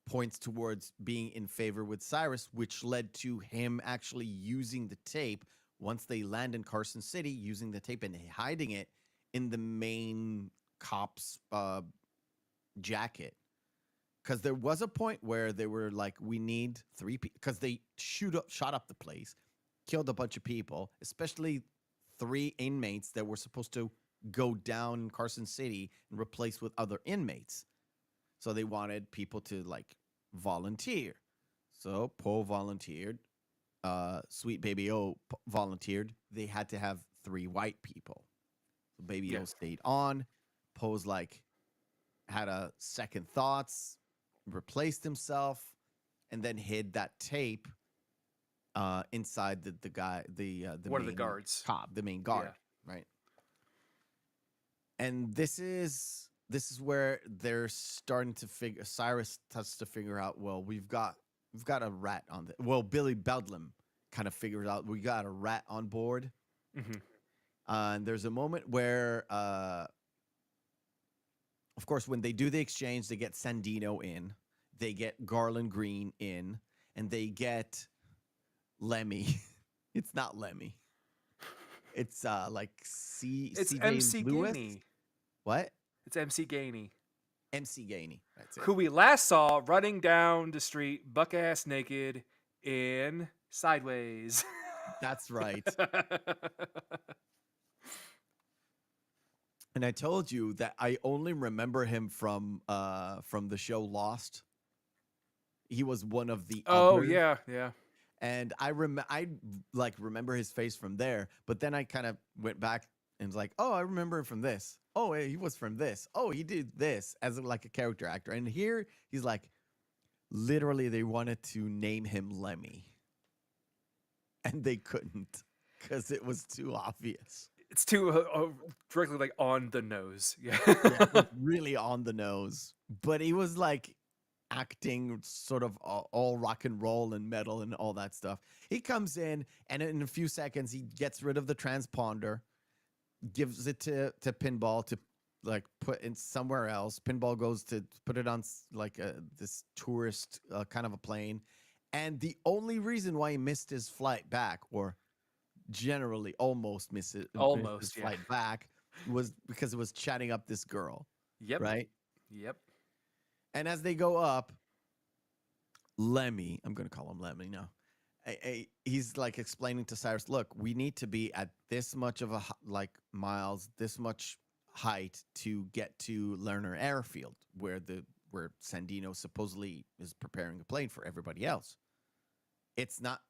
points towards being in favor with Cyrus, which led to him actually using the tape once they land in Carson City, using the tape and hiding it in the main cop's jacket. Because there was a point where they were like, we need three people, because they shot up the place, killed a bunch of people, especially 3 inmates that were supposed to go down in Carson City and replace with other inmates. So they wanted people to like volunteer. So Poe volunteered. Sweet Baby O volunteered. They had to have 3 white people. So Baby O stayed on. Poe's like had a second thoughts, replaced himself, and then hid that tape inside the guy, the One of the main guards. cop, the main guard, right? And this is where they're starting to figure. Cyrus starts to figure out. Well, we've got a rat on the. Well, Billy Bedlam kind of figures out we got a rat on board. Mm-hmm. And there's a moment where, of course, when they do the exchange, they get Sandino in, they get Garland Green in, and they get Lemmy. It's not Lemmy. It's like It's CJ MC Lewis. Gainey. What? It's MC Gainey. MC Gainey. That's it. Who we last saw running down the street, buck ass naked, in Sideways. That's right. And I told you that I only remember him from the show Lost. He was one of the Oh others. yeah. And I remember his face from there, but then I kind of went back and was like, oh, I remember him from this. Oh, he was from this. Oh, he did this as like a character actor. And here he's like, literally, they wanted to name him Lemmy, and they couldn't because it was too obvious. It's too directly like on the nose. Yeah. Yeah, it was really on the nose, but he was like acting sort of all rock and roll and metal and all that stuff. He comes in, and in a few seconds, he gets rid of the transponder, gives it to Pinball to like put in somewhere else. Pinball goes to put it on like this tourist kind of a plane, and the only reason why he missed his flight back, or generally almost missed his flight back, was because it was chatting up this girl. Yep. Right. Yep. And as they go up, Lemmy, I'm going to call him Lemmy now. He's like explaining to Cyrus, look, we need to be at this much of a miles, this much height to get to Lerner Airfield, where Sandino supposedly is preparing a plane for everybody else. It's not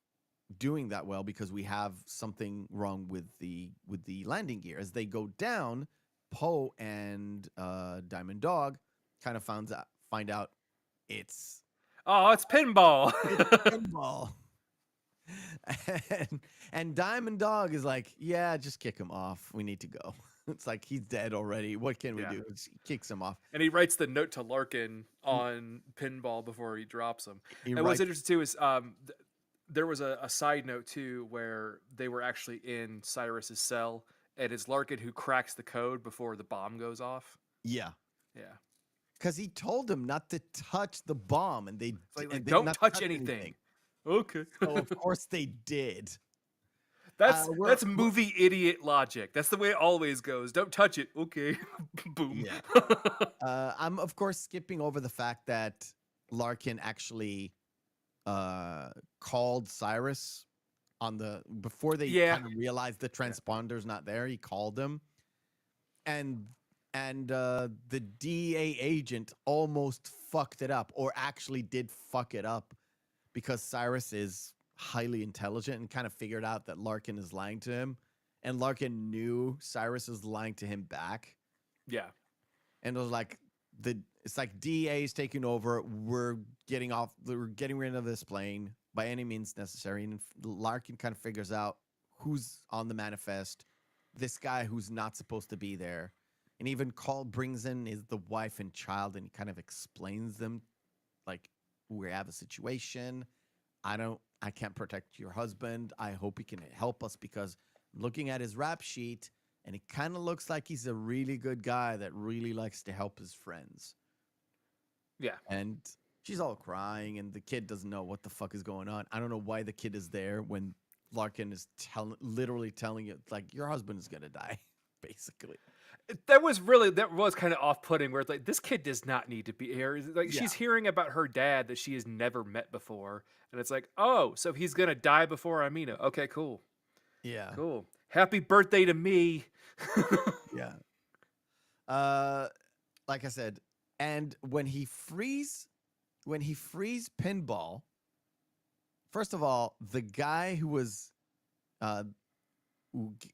doing that well because we have something wrong with the landing gear. As they go down, Poe and Diamond Dog kind of find out it's Pinball. Pinball. And Diamond Dog is like, yeah, just kick him off. We need to go. It's like he's dead already. What can we do? He kicks him off. And he writes the note to Larkin on Pinball before he drops him. And what's interesting too is there was a side note too where they were actually in Cyrus's cell, and it's Larkin who cracks the code before the bomb goes off. Yeah. Yeah. Because he told them not to touch the bomb, and they don't touch anything. Okay. So of course they did. That's movie idiot logic. That's the way it always goes. Don't touch it. Okay. Boom. Yeah. I'm of course skipping over the fact that Larkin actually called Cyrus before they kind of realized the transponder's not there. He called him, and and the DEA agent almost fucked it up, or actually did fuck it up, because Cyrus is highly intelligent and kind of figured out that Larkin is lying to him, and Larkin knew Cyrus is lying to him back, Yeah. and it was like it's like DEA is taking over. We're getting rid of this plane by any means necessary, and Larkin kind of figures out who's on the manifest, this guy who's not supposed to be there. And even brings in is the wife and child, and he kind of explains them, like, we have a situation. I can't protect your husband. I hope he can help us, because looking at his rap sheet, and it kind of looks like he's a really good guy that really likes to help his friends. Yeah. And she's all crying, and the kid doesn't know what the fuck is going on. I don't know why the kid is there when Larkin is literally telling you, like, your husband is gonna die, basically. That was kind of off-putting, where it's like, this kid does not need to be here. Like, Yeah. she's hearing about her dad that she has never met before, and it's like, oh, so he's gonna die before I meet him. Okay, cool. Yeah. Cool. Happy birthday to me. Yeah. Like I said, and when he frees Pinball, first of all, the guy who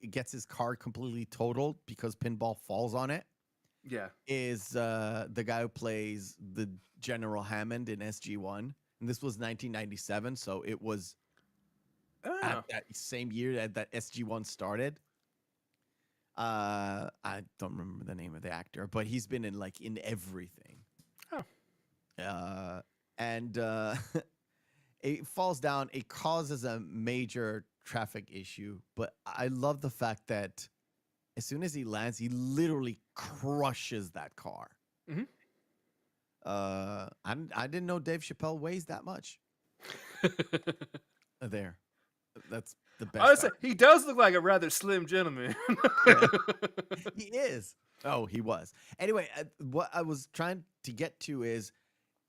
gets his car completely totaled because Pinball falls on it Yeah. is the guy who plays the General Hammond in SG-1. And this was 1997, so it was at that same year that SG-1 started. I don't remember the name of the actor, but he's been in everything. Oh. And it falls down. It causes a major traffic issue, but I love the fact that as soon as he lands, he literally crushes that car. Mhm. I didn't know Dave Chappelle weighs that much. There, that's the best. Honestly, he does look like a rather slim gentleman. Yeah. He is. Oh, he was. Anyway, what I was trying to get to is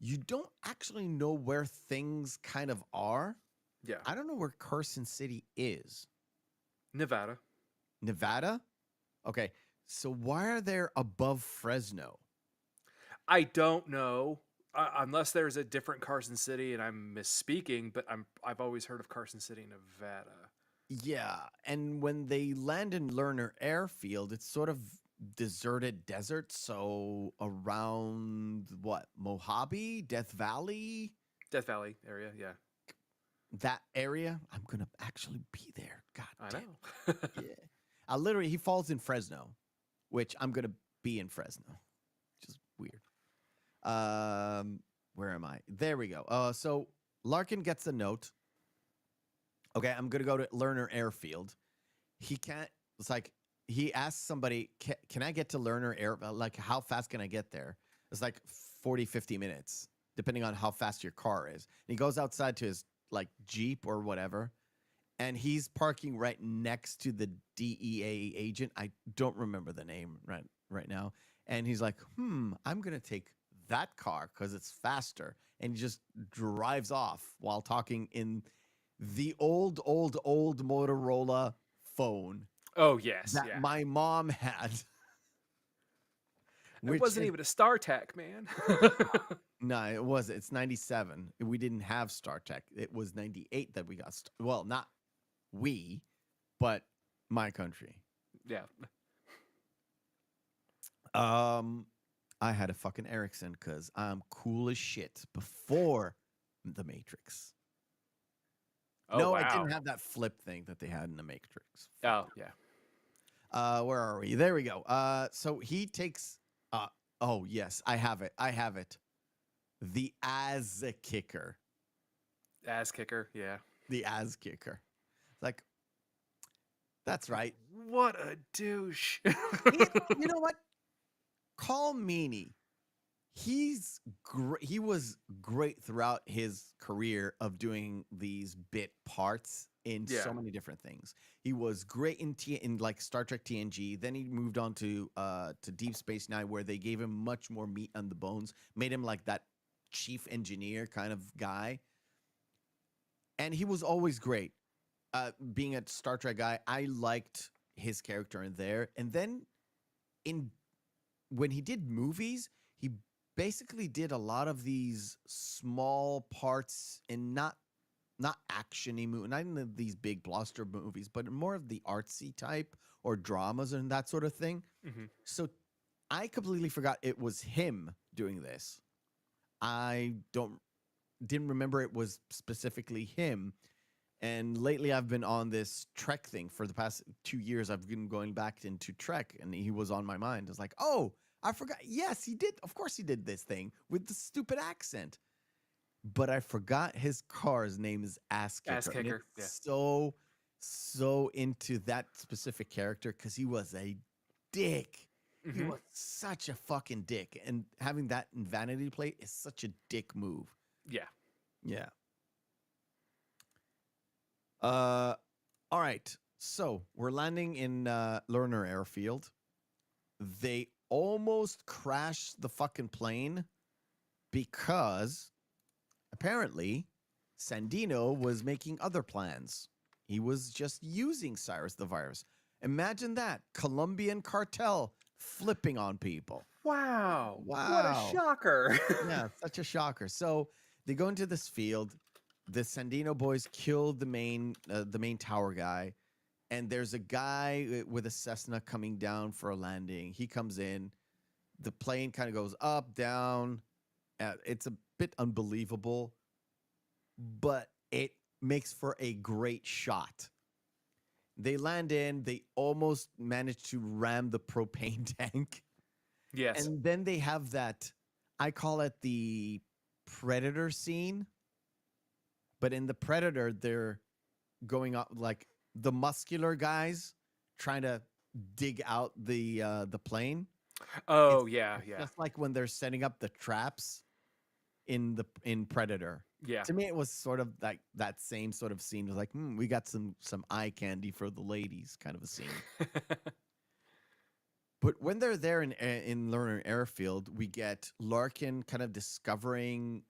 you don't actually know where things kind of are. Yeah. I don't know where Carson City is. Nevada. Nevada? Okay. So why are they above Fresno? I don't know, unless there's a different Carson City and I'm misspeaking, but I've always heard of Carson City, Nevada. Yeah, and when they land in Lerner Airfield, it's sort of deserted desert. So around what? Mojave, Death Valley, Death Valley area, yeah. that area. I'm gonna actually be there. God I damn. know. Yeah. Literally, he falls in Fresno, which I'm gonna be in Fresno, which is weird. Where am I? There we go. So Larkin gets a note. Okay, I'm gonna go to Lerner Airfield. He can't. It's like he asks somebody, "Can I get to Lerner Air? Like, how fast can I get there?" It's like 40, 50 minutes, depending on how fast your car is. And he goes outside to his Jeep or whatever, and he's parking right next to the DEA agent. I don't remember the name right now. And he's like, I'm gonna take that car because it's faster. And he just drives off while talking in the old Motorola phone Oh, yes, that yeah. my mom had. It wasn't even a StarTech, man. No, it wasn't. It's 97. We didn't have StarTech. It was 98 that we got. Well, not we, but my country. Yeah. I had a fucking Ericsson because I'm cool as shit before the Matrix. Oh, no, wow. I didn't have that flip thing that they had in the Matrix. Oh, yeah. Where are we? There we go. So he takes. Oh yes, I have it. The ass kicker. Ass kicker, yeah. The ass kicker. Like, that's right. What a douche. You know what? Call Meanie. He's great. He was great throughout his career of doing these bit parts in so many different things. He was great in like Star Trek TNG. Then he moved on to Deep Space Nine, where they gave him much more meat on the bones, made him like that chief engineer kind of guy. And he was always great. Being a Star Trek guy, I liked his character in there. And then in when he did movies, he basically did a lot of these small parts in not actiony movie, not in these big blockbuster movies, but more of the artsy type or dramas and that sort of thing. Hmm. So I completely forgot it was him doing this. I didn't remember it was specifically him. And lately I've been on this Trek thing for the past 2 years. I've been going back into Trek and he was on my mind. It's like, oh, I forgot. Yes, he did. Of course he did this thing with the stupid accent. But I forgot his car's name is Ass Kicker. Ass And Kicker, it's so into that specific character because he was a dick. He Hmm. was such a fucking dick. And having that in Vanity Plate is such a dick move. Yeah. Yeah. All right. So we're landing in Lerner Airfield. They almost crashed the fucking plane because apparently Sandino was making other plans. He was just using Cyrus the Virus. Imagine that. Colombian cartel flipping on people. Wow. What a Wow. shocker. Yeah, such a shocker. So they go into this field. The Sandino boys killed the main tower guy, and there's a guy with a Cessna coming down for a landing. He comes in. The plane kind of goes up, down. It's a bit unbelievable, but it makes for a great shot. They land in. They almost manage to ram the propane tank. Yes. And then they have that, I call it the Predator scene. But in the Predator, they're going up like the muscular guys trying to dig out the plane. Oh, It's yeah, yeah. just like when they're setting up the traps in Predator. Yeah. To me, it was sort of like that same sort of scene. It was like, we got some eye candy for the ladies, kind of a scene. But when they're there in Lerner Airfield, we get Larkin kind of discovering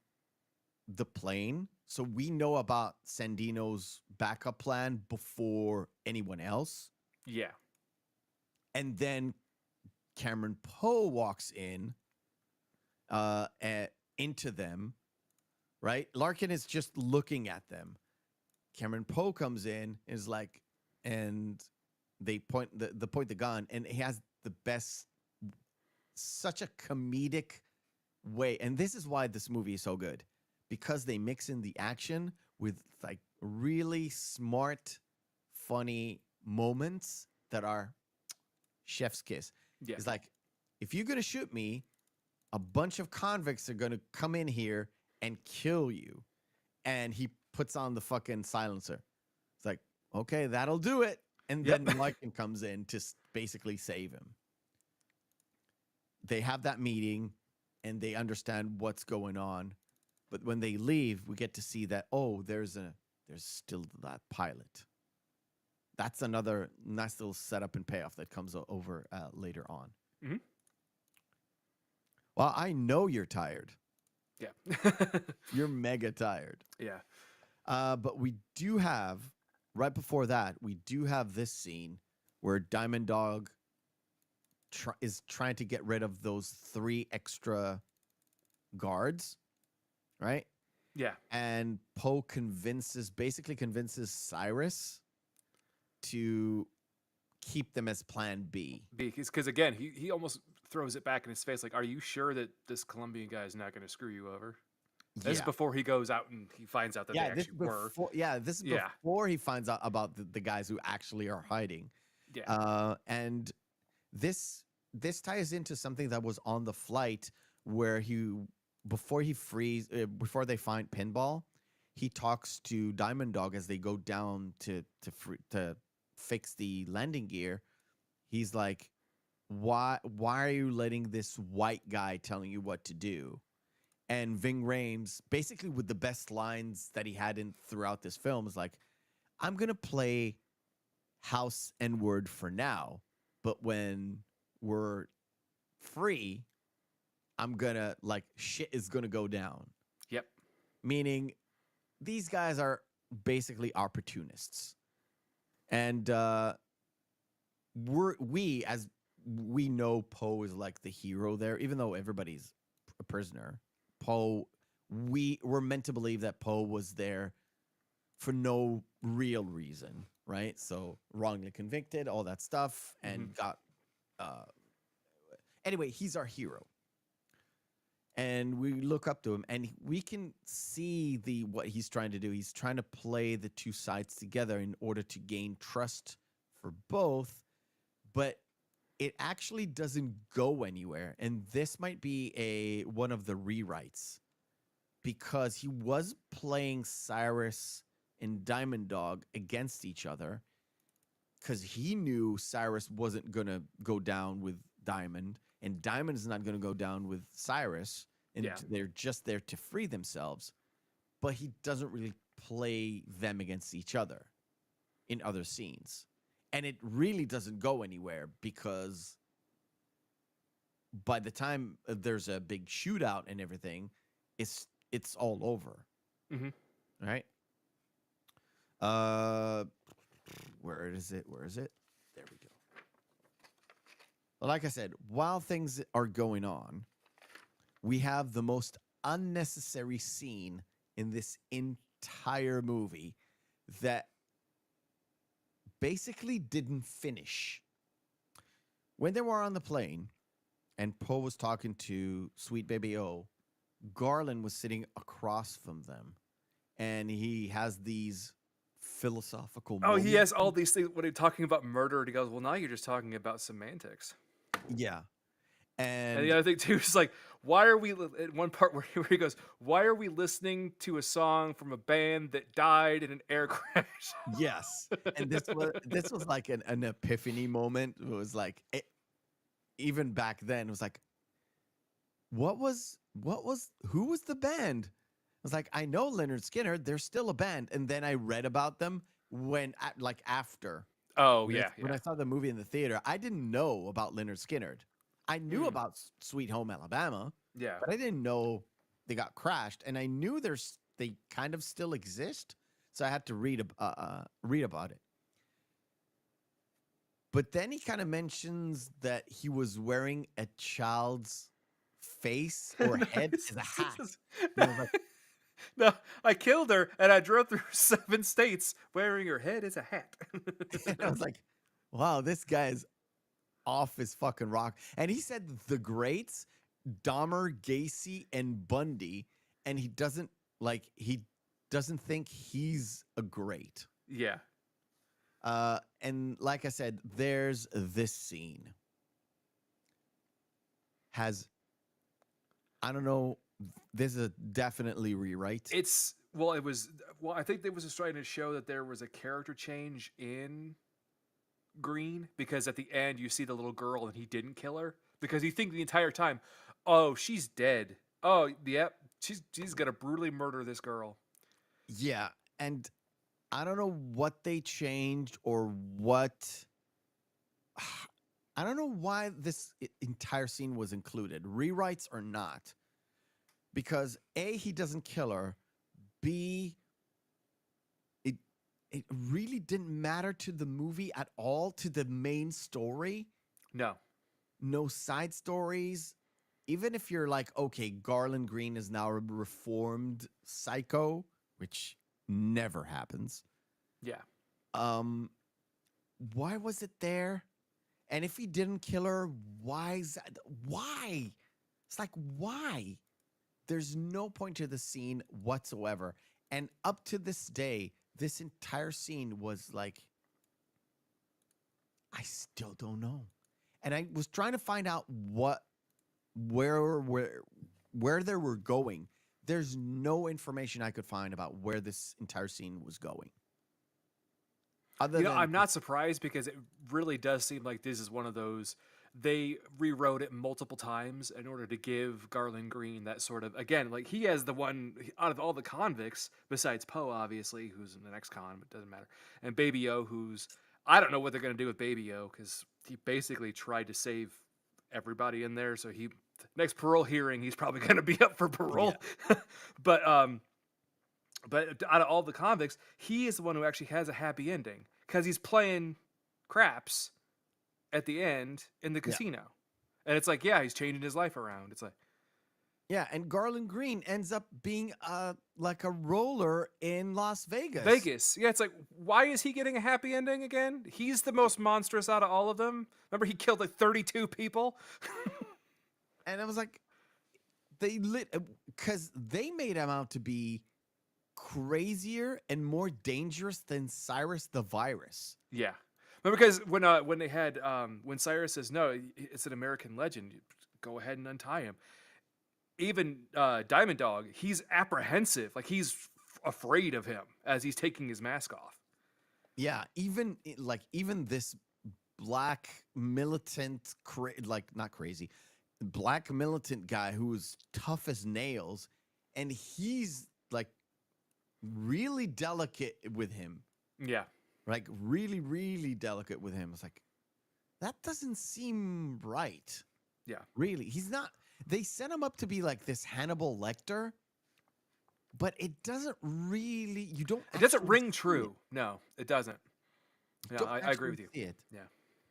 the plane. So we know about Sandino's backup plan before anyone else. Yeah. And then Cameron Poe walks in into them, right? Larkin is just looking at them. Cameron Poe comes in, is like, and they point the gun, and he has the best, such a comedic way. And this is why this movie is so good, because they mix in the action with like really smart, funny moments that are chef's kiss. Yeah. It's like, if you're going to shoot me, a bunch of convicts are going to come in here and kill you. And he puts on the fucking silencer. It's like, okay, that'll do it. And Yep. then Larkin comes in to basically save him. They have that meeting and they understand what's going on. But when they leave, we get to see that, oh, there's still that pilot. That's another nice little setup and payoff that comes over later on. Mhm. Well, I know you're tired. Yeah. You're mega tired. Yeah. But we do have, right before that, we do have this scene where Diamond Dog is trying to get rid of those 3 extra guards, right? Yeah. And Poe basically convinces Cyrus to keep them as plan B. Because again, he almost throws it back in his face like, are you sure that this Colombian guy is not going to screw you over? This is before he goes out and he finds out that they actually were. This is before he finds out about the guys who actually are hiding. Yeah. And this ties into something that was on the flight where before they find Pinball, he talks to Diamond Dog as they go down to fix the landing gear. He's like, why are you letting this white guy telling you what to do? And Ving Rhames, basically with the best lines that he had throughout this film, is like, I'm gonna play house N-word for now, but when we're free, I'm gonna, like, shit is gonna go down. Yep. Meaning these guys are basically opportunists. And we as we know Poe is like the hero there, even though everybody's a prisoner. Poe, we're meant to believe that Poe was there for no real reason, right? So wrongly convicted, all that stuff, and got. Anyway, he's our hero, and we look up to him, and we can see what he's trying to do. He's trying to play the two sides together in order to gain trust for both, but it actually doesn't go anywhere. And this might be one of the rewrites, because he was playing Cyrus and Diamond Dog against each other, because he knew Cyrus wasn't going to go down with Diamond, and Diamond is not going to go down with Cyrus, and they're just there to free themselves. But he doesn't really play them against each other in other scenes. And it really doesn't go anywhere, because by the time there's a big shootout and everything, it's all over. Right? Where is it? There we go. Like I said, while things are going on, we have the most unnecessary scene in this entire movie that basically didn't finish. When they were on the plane and Poe was talking to Sweet Baby O, Garland was sitting across from them, and he has these philosophical moments. He has all these things when he's talking about murder, and he goes, well, now you're just talking about semantics. Yeah. And the other thing too is like, why are we at one part where he goes, why are we listening to a song from a band that died in an air crash? Yes. And this was like an epiphany moment. It was like, even back then, it was like, who was the band? I was like, I know Leonard Skinner, they're still a band. And then I read about them after. When I saw the movie in the theater, I didn't know about Leonard Skinner. I knew about Sweet Home Alabama. Yeah. But I didn't know they got crashed, and I knew they kind of still exist. So I had to read about it. But then he kind of mentions that he was wearing a child's face or head as a hat. And I was like, no, I killed her, and I drove through 7 states wearing her head as a hat. And I was like, wow, this guy is off his fucking rock. And he said the greats, Dahmer, Gacy, and Bundy, and he doesn't think he's a great. Yeah. And like I said, there's this scene. I don't know, this is definitely rewrite. I think they was just trying to show that there was a character change in Green, because at the end you see the little girl and he didn't kill her, because you think the entire time, oh, she's dead. Oh, yep, she's gonna brutally murder this girl. Yeah, and I don't know what they changed or what. I don't know why this entire scene was included, rewrites or not, because A, he doesn't kill her. B, it really didn't matter to the movie at all, to the main story. No side stories. Even if you're like, okay, Garland Green is now a reformed psycho, which never happens. Yeah. Why was it there? And if he didn't kill her, why is that? Why? It's like, why? There's no point to the scene whatsoever. And up to this day, this entire scene was like, I still don't know. And I was trying to find out where they were going. There's no information I could find about where this entire scene was going. I'm not surprised, because it really does seem like this is one of those, they rewrote it multiple times in order to give Garland Green that sort of, again, like he has the one out of all the convicts, besides Poe, obviously, who's in the next con, but it doesn't matter. And Baby O, who's, I don't know what they're going to do with Baby O, because he basically tried to save everybody in there. So next parole hearing, he's probably going to be up for parole. Yeah. But out of all the convicts, he is the one who actually has a happy ending, because he's playing craps at the end in the Yeah. casino. And it's like, yeah, he's changing his life around. It's like, Yeah, and Garland Green ends up being like a roller in Las Vegas. Vegas. Yeah, it's like, why is he getting a happy ending again? He's the most monstrous out of all of them. Remember, he killed like 32 people? And I was like, because they made him out to be crazier and more dangerous than Cyrus the Virus. Yeah. Remember, because when they had when Cyrus says no, it's an American legend. You go ahead and untie him. Even Diamond Dog, he's apprehensive, like he's afraid of him as he's taking his mask off. Yeah, even this black militant, not crazy, black militant guy who's tough as nails, and he's like really delicate with him. Yeah. Like really, really delicate with him. It's like, that doesn't seem right. Yeah. Really. He's not. They set him up to be like this Hannibal Lecter, but it doesn't really. You don't. It doesn't actually ring see true. it. No, it doesn't. Yeah, Don't I agree with actually you. see it. Yeah.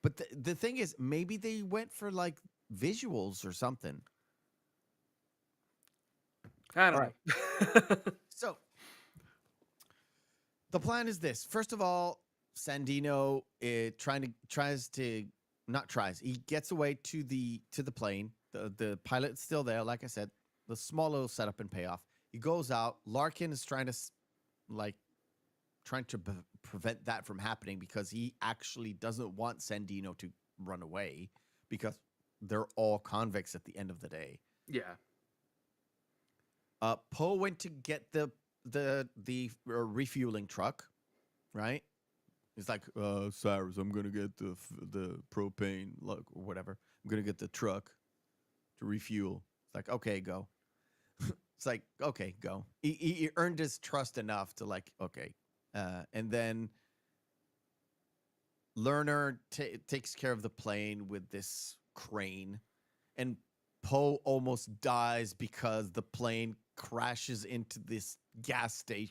But the thing is, maybe they went for like visuals or something. I don't know. So the plan is this. First of all, Sandino he gets away to the plane. The pilot's still there. Like I said, the small little setup and payoff. He goes out. Larkin is trying to prevent that from happening because he actually doesn't want Sandino to run away because they're all convicts at the end of the day. Yeah. Poe went to get the refueling truck, right? He's like, Cyrus, I'm gonna get the propane, or whatever. I'm gonna get the truck to refuel. It's like, okay, go. It's like, okay, go. He earned his trust enough to like, okay. And then Lerner takes care of the plane with this crane, and Poe almost dies because the plane crashes into this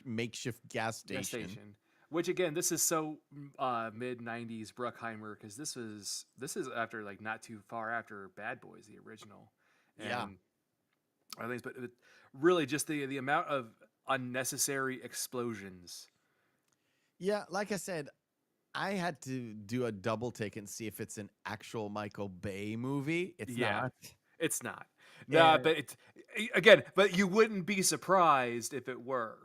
makeshift gas station. Which again, this is so mid '90s Bruckheimer because this is after like not too far after Bad Boys, the original. And Yeah. I think, but really just the amount of unnecessary explosions. Yeah, like I said, I had to do a double take and see if it's an actual Michael Bay movie. It's not. It's not. No, but it's again. But you wouldn't be surprised if it were.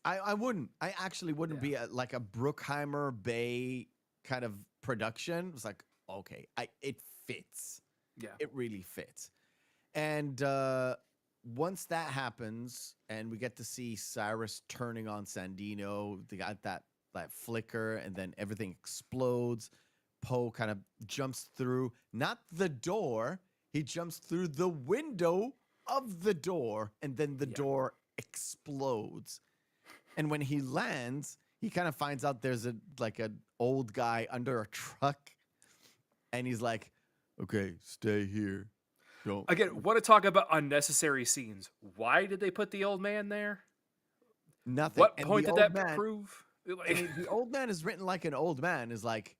I wouldn't. I actually wouldn't be like a Bruckheimer Bay kind of production. It's like, okay, it fits. Yeah. It really fits. And once that happens, and we get to see Cyrus turning on Sandino, they got that flicker, and then everything explodes. Poe kind of jumps through, not the door. He jumps through the window of the door, and then the door explodes. And when he lands, he kind of finds out there's an old guy under a truck, and he's like, "Okay, stay here. Don't." Again, want to talk about unnecessary scenes? Why did they put the old man there? Nothing. What And point the did old that man- prove? And the old man is written like an old man. Is like,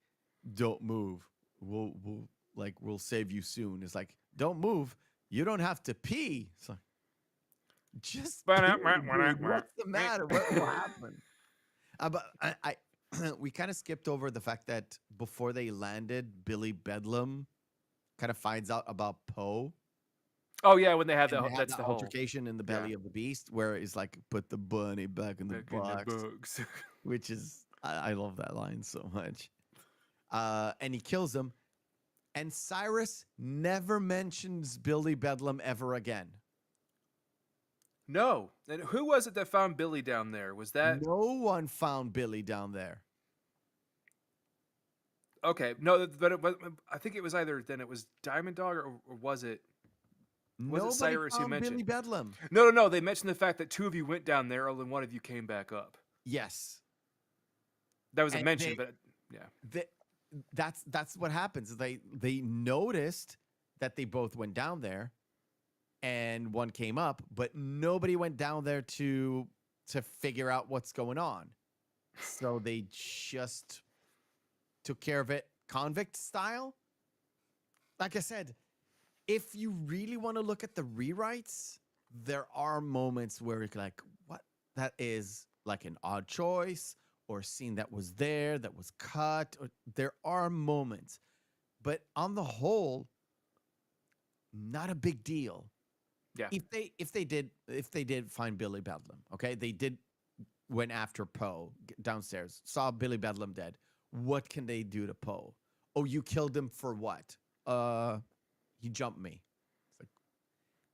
"Don't move. We'll save you soon." It's like, "Don't move. You don't have to pee." It's like, just pee, dude. What's the matter? What happened? But I we kind of skipped over the fact that before they landed, Billy Bedlam kind of finds out about Poe. Oh yeah, when they had And they had that's the whole altercation in the belly of the beast, where it's like, "Put the bunny back in the box," which is I love that line so much. And he kills him, and Cyrus never mentions Billy Bedlam ever again. No. And who was it that found Billy down there? Was that No one found Billy down there. okay? No, but I think it was either then it was Diamond Dog or was it? Was it Nobody Cyrus who found Billy mentioned? Bedlam. No. They mentioned the fact that two of you went down there, and one of you came back up. Yes. That was a And mention, but yeah. That's what happens. They noticed that they both went down there, and one came up, but nobody went down there to figure out what's going on. So they just took care of it convict style. like I said, if you really want to look at the rewrites, there are moments where it's like, what? That is like an odd choice or a scene that was there that was cut. Or there are moments, but on the whole, not a big deal. Yeah. If they did find Billy Bedlam, okay, they did went after Poe downstairs, saw Billy Bedlam dead. What can they do to Poe? Oh, you killed him for what? He jumped me. It's like,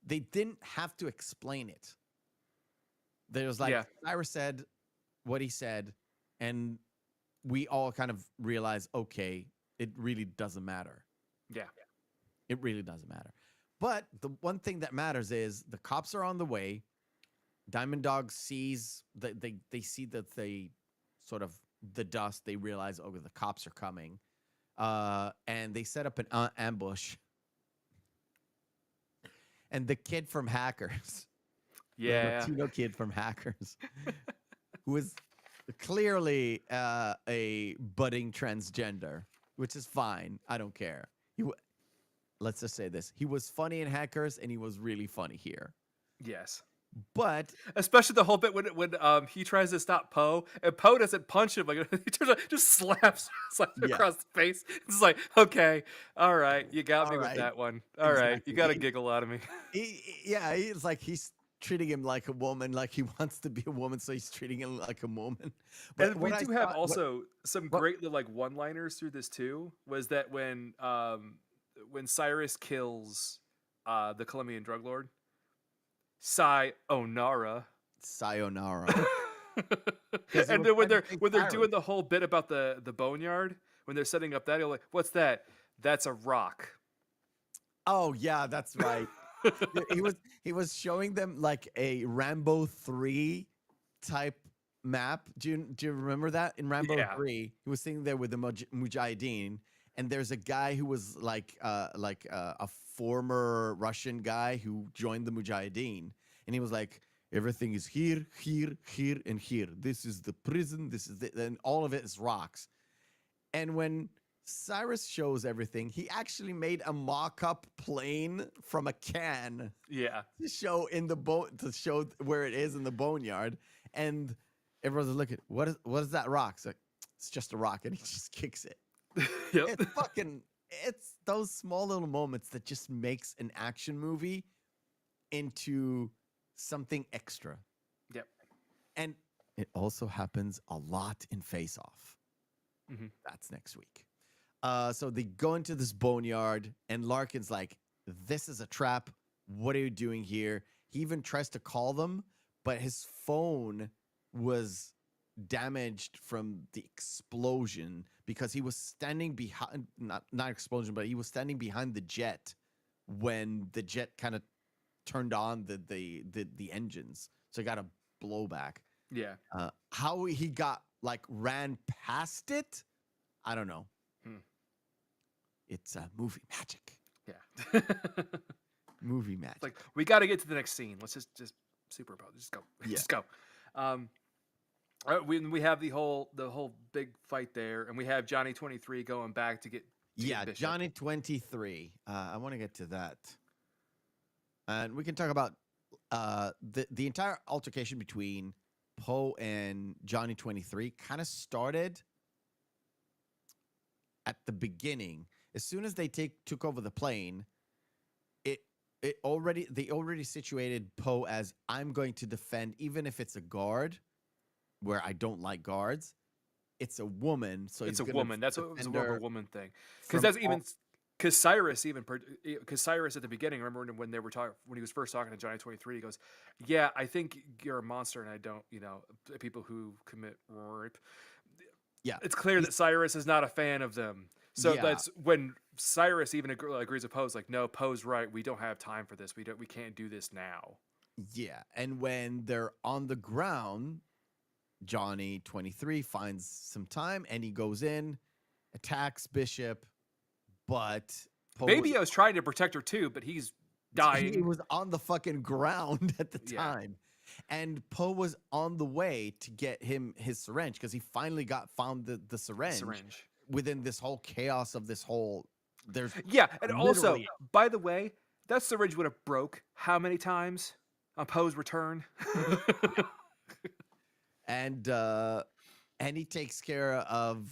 they didn't have to explain it. There's like Yeah. Cyrus said what he said, and we all kind of realize, okay, it really doesn't matter. Yeah. It really doesn't matter. But the one thing that matters is the cops are on the way. Diamond Dog sees that they see that they sort of the dust. They realize, oh, the cops are coming, and they set up an ambush. And the kid from Hackers, the Yeah. Latino kid from Hackers, who is clearly a budding transgender, which is fine. I don't care. Let's just say this: he was funny in Hackers, and he was really funny here. Yes. But Especially the whole bit when he tries to stop Poe and Poe doesn't punch him, like he turns around, just slaps him Yeah. across the face. It's like, okay, all right, you got All me right. with that one. All right, Exactly. you got a giggle out of me. He's like he's treating him like a woman, like he wants to be a woman, so he's treating him like a woman. But And we what I do have thought- also some what- great like one-liners through this too. Was that when Cyrus kills the Colombian drug lord, Sayonara. sayonara. And was then when trying to they're say when they're Cyrus. doing the whole bit about the boneyard, when they're setting up that, you're like, what's that? That's a rock. Oh yeah, that's right. He was showing them like a Rambo 3 type map. Do you remember that in Rambo Yeah. 3? He was sitting there with the Mujahideen, and there's a guy who was like a former Russian guy who joined the Mujahideen, and he was like, everything is here, here, here, and here. This is the prison. This is and all of it is rocks. And when Cyrus shows everything, he actually made a mock-up plane from a can Yeah. to show in the boat to show where it is in the boneyard, and everyone's looking. What is that rock? It's like, it's just a rock, and he just kicks it. Yep. It's those small little moments that just makes an action movie into something extra. Yep. And it also happens a lot in Face Off. Mhm. That's next week. So they go into this boneyard, and Larkin's like, this is a trap. What are you doing here? He even tries to call them, but his phone was damaged from the explosion because he was standing behind, not explosion, but he was standing behind the jet when the jet kind of turned on the engines. So he got a blowback. Yeah. How he got ran past it, I don't know. It's movie magic. Yeah. Movie magic. Like, we got to get to the next scene. Let's just superimpose. Just go. Yeah. Just go. We have the whole big fight there, and we have Johnny 23 going back to get Bishop. Johnny 23. I want to get to that, and we can talk about the entire altercation between Poe and Johnny 23. Kind of started at the beginning. As soon as they took over the plane, they already situated Poe as, I'm going to defend, even if it's a guard, where I don't like guards. It's a woman, so It's he's a gonna woman. That's what it was defend more of her a woman thing. from Because all- Cyrus at the beginning, remember when they were talking, when he was first talking to Johnny 23, he goes, yeah, I think you're a monster, and I don't, people who commit rape. Yeah, It's clear that Cyrus is not a fan of them. So Yeah. that's when Cyrus even agrees with Poe's like, no, Poe's right. We don't have time for this. We can't do this now. Yeah, and when they're on the ground, Johnny 23 finds some time, and he goes in, attacks Bishop, but Poe Maybe I was trying to protect her too, but he's dying. He was on the fucking ground at the Yeah. time. And Poe was on the way to get him his syringe because he finally found the syringe Syringe. within this whole chaos of this whole There's Yeah, and also, literally, by the way, that syringe would have broke how many times on Poe's return? and he takes care of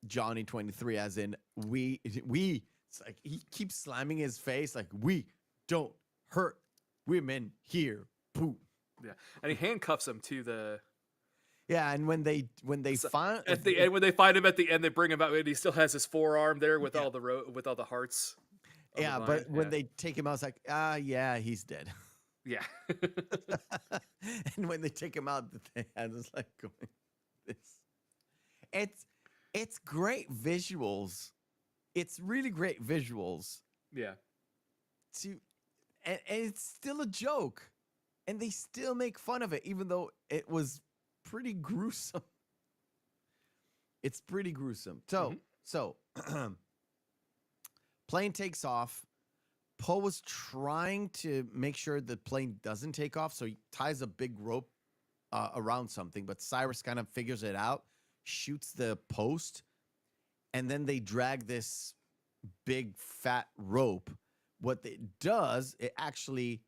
Johnny 23, as in we. It's like he keeps slamming his face, like we don't hurt women here. Boo. Yeah, and he handcuffs him to the. Yeah, and when they So, find at the end, when they find him at the end, they bring him out, and he still has his forearm there with yeah, all the with all the hearts on the yeah, vine. but when they take him out, it's like yeah, he's dead. Yeah. And when they take him out, the hand is like going this. It's great visuals. It's really great visuals. Yeah. And it's still a joke, and they still make fun of it, even though it was pretty gruesome. It's pretty gruesome. So plane takes off. Poe was trying to make sure the plane doesn't take off, so he ties a big rope around something, but Cyrus kind of figures it out, shoots the post, and then they drag this big fat rope. What it does, it actually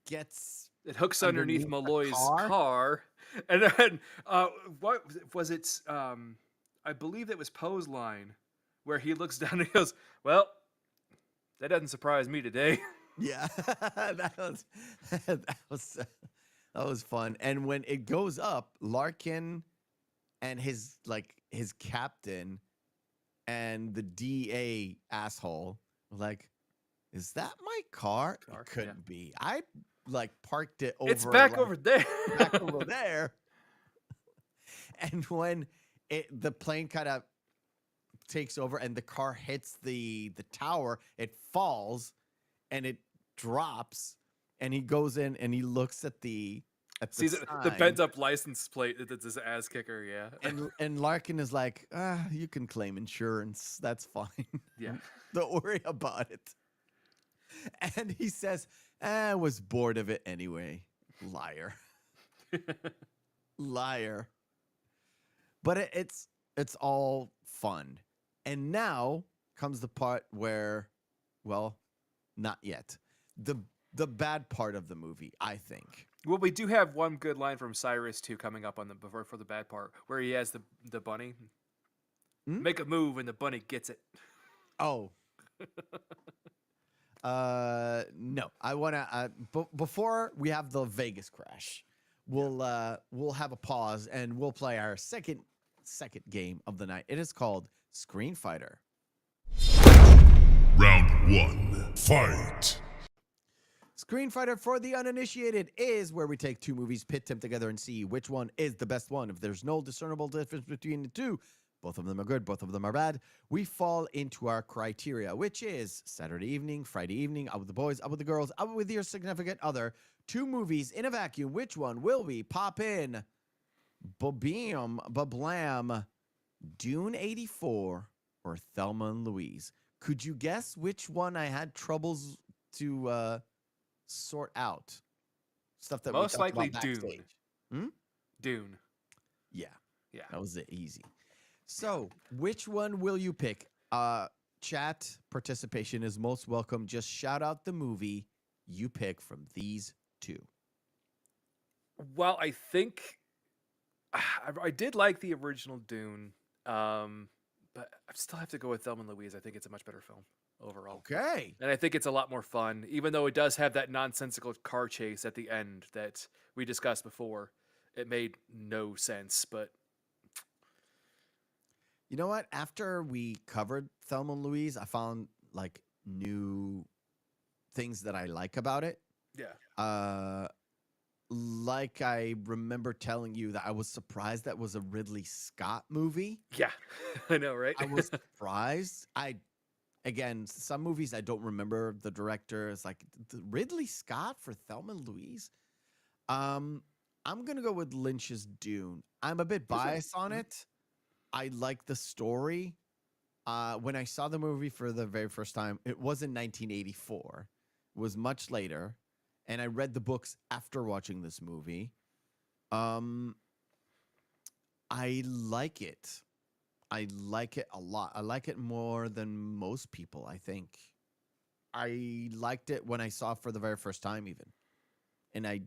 gets It hooks underneath the Malloy's car. And then, what was it? I believe that was Poe's line where he looks down and he goes, "Well, that doesn't surprise me today." Yeah, that was fun. And when it goes up, Larkin and his captain and the DA asshole were like, "Is that my car? It couldn't be. I parked it over. It's back over there. Back over there." And when the plane kind of takes over and the car hits the tower, it falls and it drops, and he goes in and he looks at the sees the bent up license plate. That's his ass kicker. Yeah. And Larkin is like, you can claim insurance, that's fine. Yeah. Don't worry about it. And he says, I was bored of it anyway. Liar. Liar. But it's all fun. And now comes the part where, well, not yet. The bad part of the movie, I think. Well, we do have one good line from Cyrus too coming up on for the bad part, where he has the bunny make a move and the bunny gets it. Oh. No, I want to before we have the Vegas crash, we'll have a pause and we'll play our second game of the night. It is called Screen Fighter. Round 1, fight. Screen Fighter for the uninitiated is where we take two movies, pit them together, and see which one is the best one. If there's no discernible difference between the two, both of them are good, both of them are bad, we fall into our criteria, which is Saturday evening, Friday evening, out with the boys, out with the girls, out with your significant other, two movies in a vacuum. Which one will we pop in? Ba-beam, ba-blam, Dune 84 or Thelma and Louise? Could you guess which one I had troubles to sort out? Stuff that most we talked likely about backstage. Dune. Yeah, Yeah. that was easy. So, which one will you pick? Chat participation is most welcome. Just shout out the movie you pick from these two. Well, I think I did like the original Dune, but I still have to go with Thelma and Louise. I think it's a much better film overall. Okay. And I think it's a lot more fun, even though it does have that nonsensical car chase at the end that we discussed before. It made no sense, but... You know what? After we covered Thelma and Louise, I found new things that I like about it. Yeah. Like I remember telling you that I was surprised that was a Ridley Scott movie. Yeah, I know, right? I was surprised. Again, some movies I don't remember the director. It's like Ridley Scott for Thelma and Louise. I'm gonna go with Lynch's Dune. I'm a bit biased on it. I like the story. When I saw the movie for the very first time, it was in 1984. It was much later. And I read the books after watching this movie. I like it. I like it a lot. I like it more than most people, I think. I liked it when I saw it for the very first time, even. And I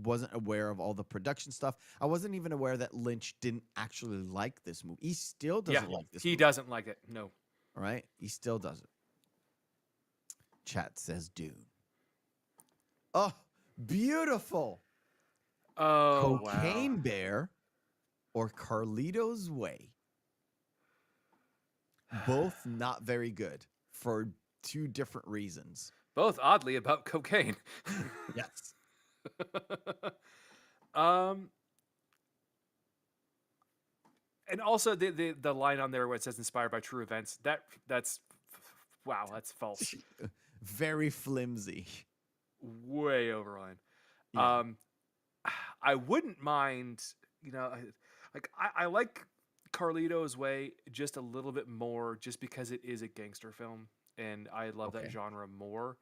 wasn't aware of all the production stuff. I wasn't even aware that Lynch didn't actually like this movie. He still doesn't like this he movie. doesn't like it. No. All right? He still doesn't. Chat says Dune. Oh, beautiful. Oh, Cocaine wow. Bear or Carlito's Way. Both not very good for two different reasons. Both oddly about cocaine. Yes. And also the line on there where it says inspired by true events. That's wow, that's false. Very flimsy. Way overline. Yeah. I wouldn't mind, I like Carlito's Way just a little bit more, just because it is a gangster film, and I love that Okay. genre more.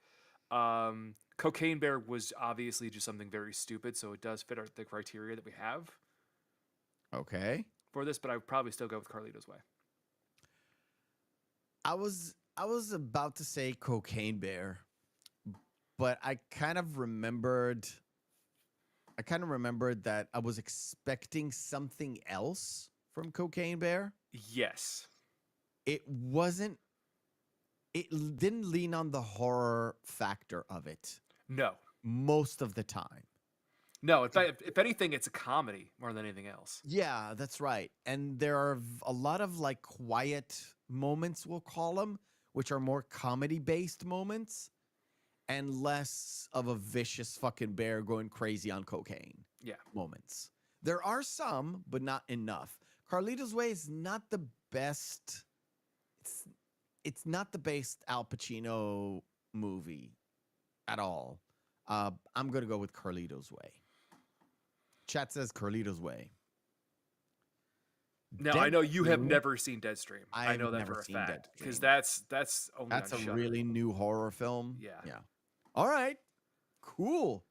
Cocaine Bear was obviously just something very stupid, so it does fit the criteria that we have Okay. for this, but I would probably still go with Carlito's Way. I was about to say Cocaine Bear, but I kind of remembered that I was expecting something else from Cocaine Bear. Yes. It didn't lean on the horror factor of it No. most of the time. No, if anything, it's a comedy more than anything else. Yeah, that's right. And there are a lot of like quiet moments, we'll call them, which are more comedy based moments and less of a vicious fucking bear going crazy on cocaine Yeah. moments. There are some, but not enough. Carlito's Way is not the best. It's not the best Al Pacino movie at all. I'm going to go with Carlito's Way. Chat says Carlito's Way. Now, I know you have Deadstream- never seen Deadstream. I I've know that never for a seen fact because Deadstream. that's only That's on a Shudder. really new horror film. Yeah. Yeah. All right. Cool.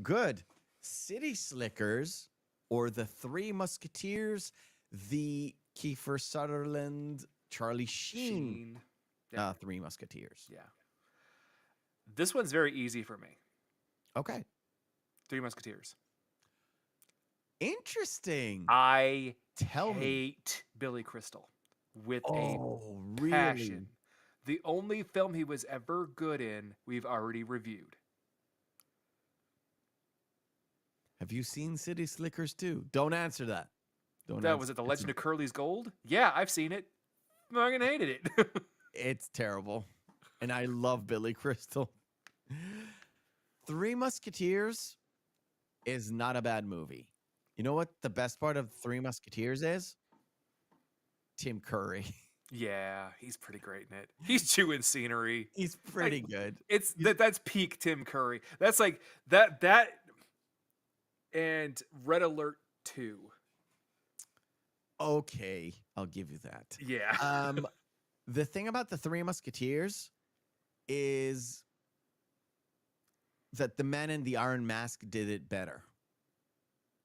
Good. City Slickers or The Three Musketeers, the Kiefer Sutherland, Charlie Sheen, Yeah. Three Musketeers. Yeah. This one's very easy for me. Okay. Three Musketeers. Interesting. I Tell me. hate Billy Crystal with Oh, a really? passion. The only film he was ever good in, we've already reviewed. Have you seen City Slickers too? Don't answer that. Don't That answer- was it. The it's Legend not- of Curly's Gold. Yeah, I've seen it. Fucking hated it. It's terrible. And I love Billy Crystal. Three Musketeers is not a bad movie. You know what the best part of Three Musketeers is? Tim Curry. Yeah, he's pretty great in it. He's chewing scenery. He's pretty good. It's that's peak Tim Curry. That's like that and Red Alert 2. Okay, I'll give you that. Yeah. The thing about the Three Musketeers is that the Man in the Iron Mask did it better.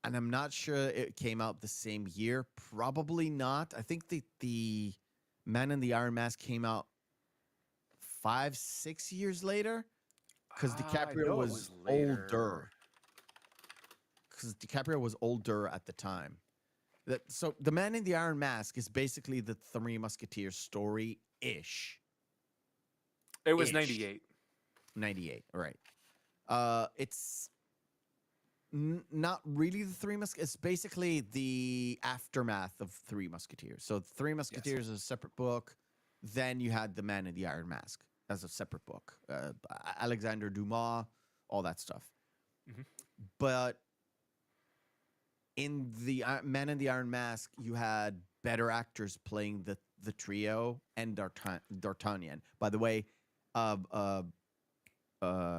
And I'm not sure it came out the same year. Probably not. I think the Man in the Iron Mask came out 5-6 years later because I DiCaprio know it was later. older. Because DiCaprio was older at the time. So the Man in the Iron Mask is basically the Three Musketeers story ish. It was Ish. 98. 98. All right. It's not really the Three Musketeers. It's basically the aftermath of Three Musketeers. So Three Musketeers is a separate book. Then you had the Man in the Iron Mask as a separate book. Alexander Dumas, all that stuff. Mhm. But in the Man in the Iron Mask, you had better actors playing the trio and D'Artagnan. By the way,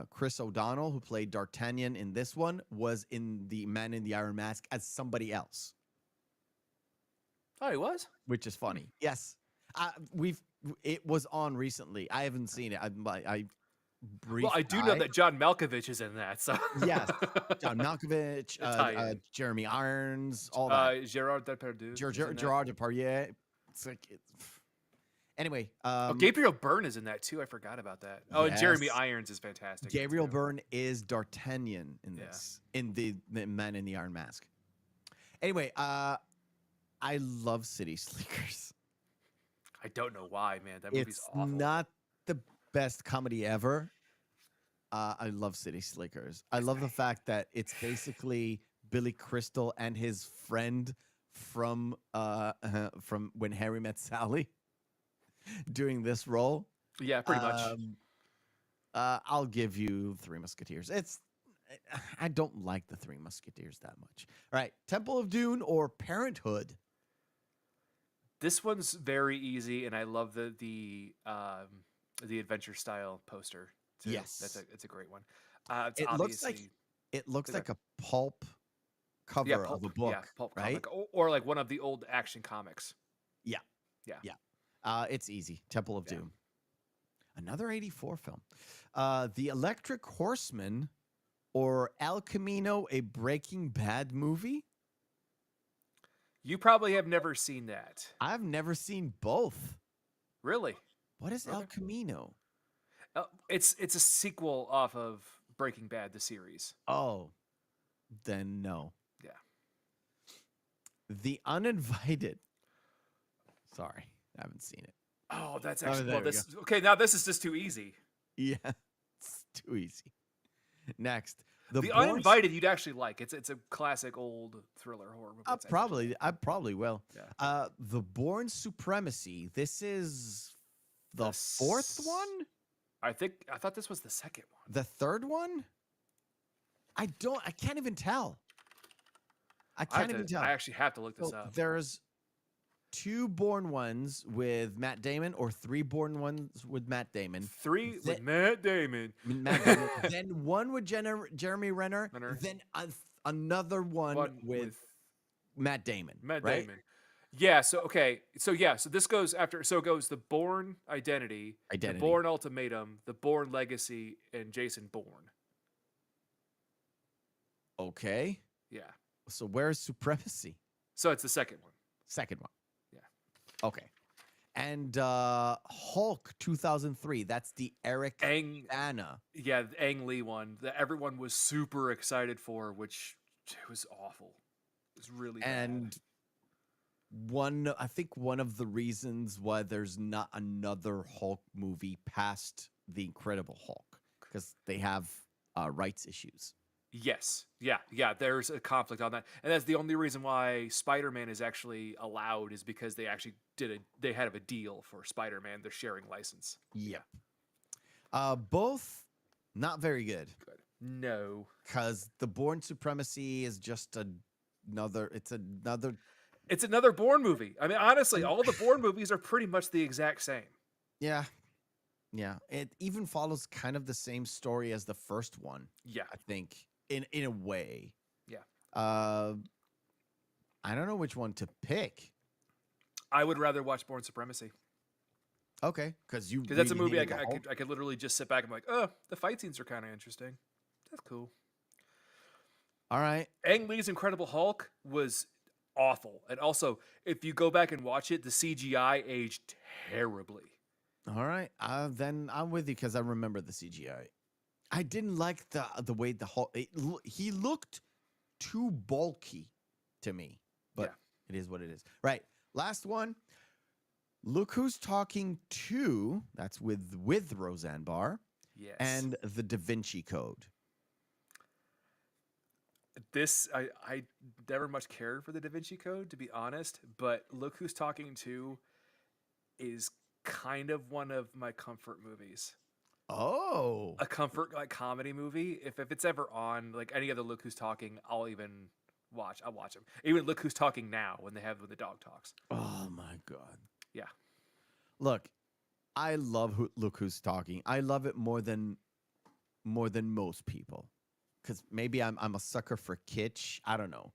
Chris O'Donnell, who played D'Artagnan in this one, was in the Man in the Iron Mask as somebody else, Oh, he was? which is funny. Yes, it was on recently. I haven't seen it. I Well, I do know that John Malkovich is in that. So Yes, John Malkovich, tie-in. Jeremy Irons, all that. Gerard Depardieu. is in that. Gerard Depardieu, it's like anyway. Oh, Gabriel Byrne is in that too. I forgot about that. Oh, and Jeremy Yes. Irons is fantastic. Gabriel too. Byrne is D'Artagnan in Yeah. this, in the Man in the Iron Mask. Anyway, I love City Slickers. I don't know why, man. That movie's It's awful. not the best comedy ever. I love City Slickers. I love the fact that it's basically Billy Crystal and his friend from When Harry Met Sally doing this role. Yeah, pretty much. I'll give you Three Musketeers. I don't like the Three Musketeers that much. All right, Temple of Doom or Parenthood? This one's very easy, and I love the adventure style poster. Too. Yes. It's a great one. It's It looks like obviously- it looks Is like a pulp cover yeah, pulp, of a book, yeah, pulp right? comic, or like one of the old Action Comics. It's easy. Temple of Yeah. Doom. Another 84 film. The Electric Horseman or El Camino, a Breaking Bad movie? You probably have never seen that. I've never seen both. Really? What is El Okay. Camino? It's a sequel off of Breaking Bad, the series. Oh, then no. Yeah. The Uninvited. Sorry, I haven't seen it. Oh, that's Oh, actually there well. we This okay. Now this is just too easy. Yeah, it's too easy. Next, the The Bourne- Uninvited, you'd actually like. It's a classic old thriller horror movie. It's actually- I probably will. Yeah. The Bourne Supremacy. This is the The fourth s- one, I thought this was the second one. the third one. I can't even tell. I can't even tell. I actually have to look this So up. there's 2 Bourne ones with Matt Damon, or 3 Bourne ones with Matt Damon. 3 with Th- Matt Damon. Matt Damon. Then one with Jeremy Renner. Renner. Then another one, One with Matt Damon. Matt right? Damon. Yeah. So okay. So yeah. So this goes after. So it goes the Bourne Identity, the Bourne Ultimatum, the Bourne Legacy, and Jason Bourne. Okay. Yeah. So where's Supremacy? So it's the second one. Second one. Yeah. Okay. And Hulk 2003. That's the Eric Bana. Yeah, the Ang Lee one that everyone was super excited for, which it was awful. It was really bad. And I think one of the reasons why there's not another Hulk movie past The Incredible Hulk, because they have rights issues. Yes. Yeah. There's a conflict on that, and that's the only reason why Spider-Man is actually allowed is because they actually they had a deal for Spider-Man. They're sharing license. Yep. Both not very good, Good. No. because the Bourne Supremacy is just another. It's another Bourne movie. I mean, honestly, all the Bourne movies are pretty much the exact same. Yeah. It even follows kind of the same story as the first one, Yeah. I think, in a way. Yeah. I don't know which one to pick. I would rather watch Bourne Supremacy Okay, because that's a movie I hated the Hulk? could literally just sit back and be like, oh, the fight scenes are kind of interesting. That's cool. All right. Ang Lee's Incredible Hulk was awful, and also if you go back and watch it, the CGI aged terribly. All right. Then I'm with you because I remember the CGI. I didn't like the way the Hulk. He looked too bulky to me, but it is what it is. Right. Last one. Look Who's Talking 2. That's with Roseanne Barr. Yes. And The Da Vinci Code. This I never much cared for the Da Vinci Code, to be honest, but Look Who's Talking 2 is kind of one of my comfort movies. Oh. A comfort like comedy movie. If it's ever on like any other Look Who's Talking, I'll watch them. Even Look Who's Talking Now when the dog talks. Oh my God. Yeah. Look, I love Look Who's Talking. I love it more than most people. Because maybe I'm a sucker for kitsch. I don't know.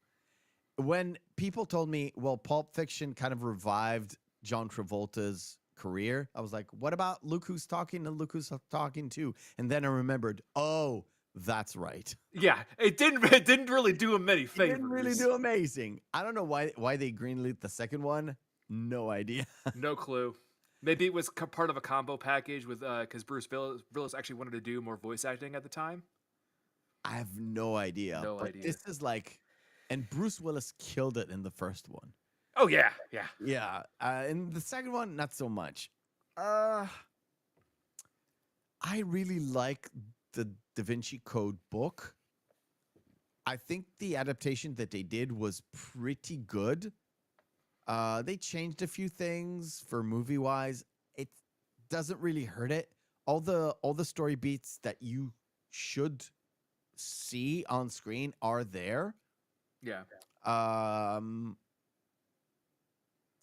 When people told me, well, Pulp Fiction kind of revived John Travolta's career, I was like, what about Look Who's Talking and Look Who's Talking 2? And then I remembered, oh, that's right. Yeah, it didn't really do him many It favors. didn't really do amazing. I don't know why they greenlit the second one. No idea. No clue. Maybe it was part of a combo package with because Bruce Willis actually wanted to do more voice acting at the time. I have no idea. No But idea. this is like, and Bruce Willis killed it in the first one. Oh yeah, yeah. Yeah. In the second one, not so much. I really like the Da Vinci Code book. I think the adaptation that they did was pretty good. They changed a few things for movie wise. It doesn't really hurt it. All the story beats that you should see on screen are there. Yeah. I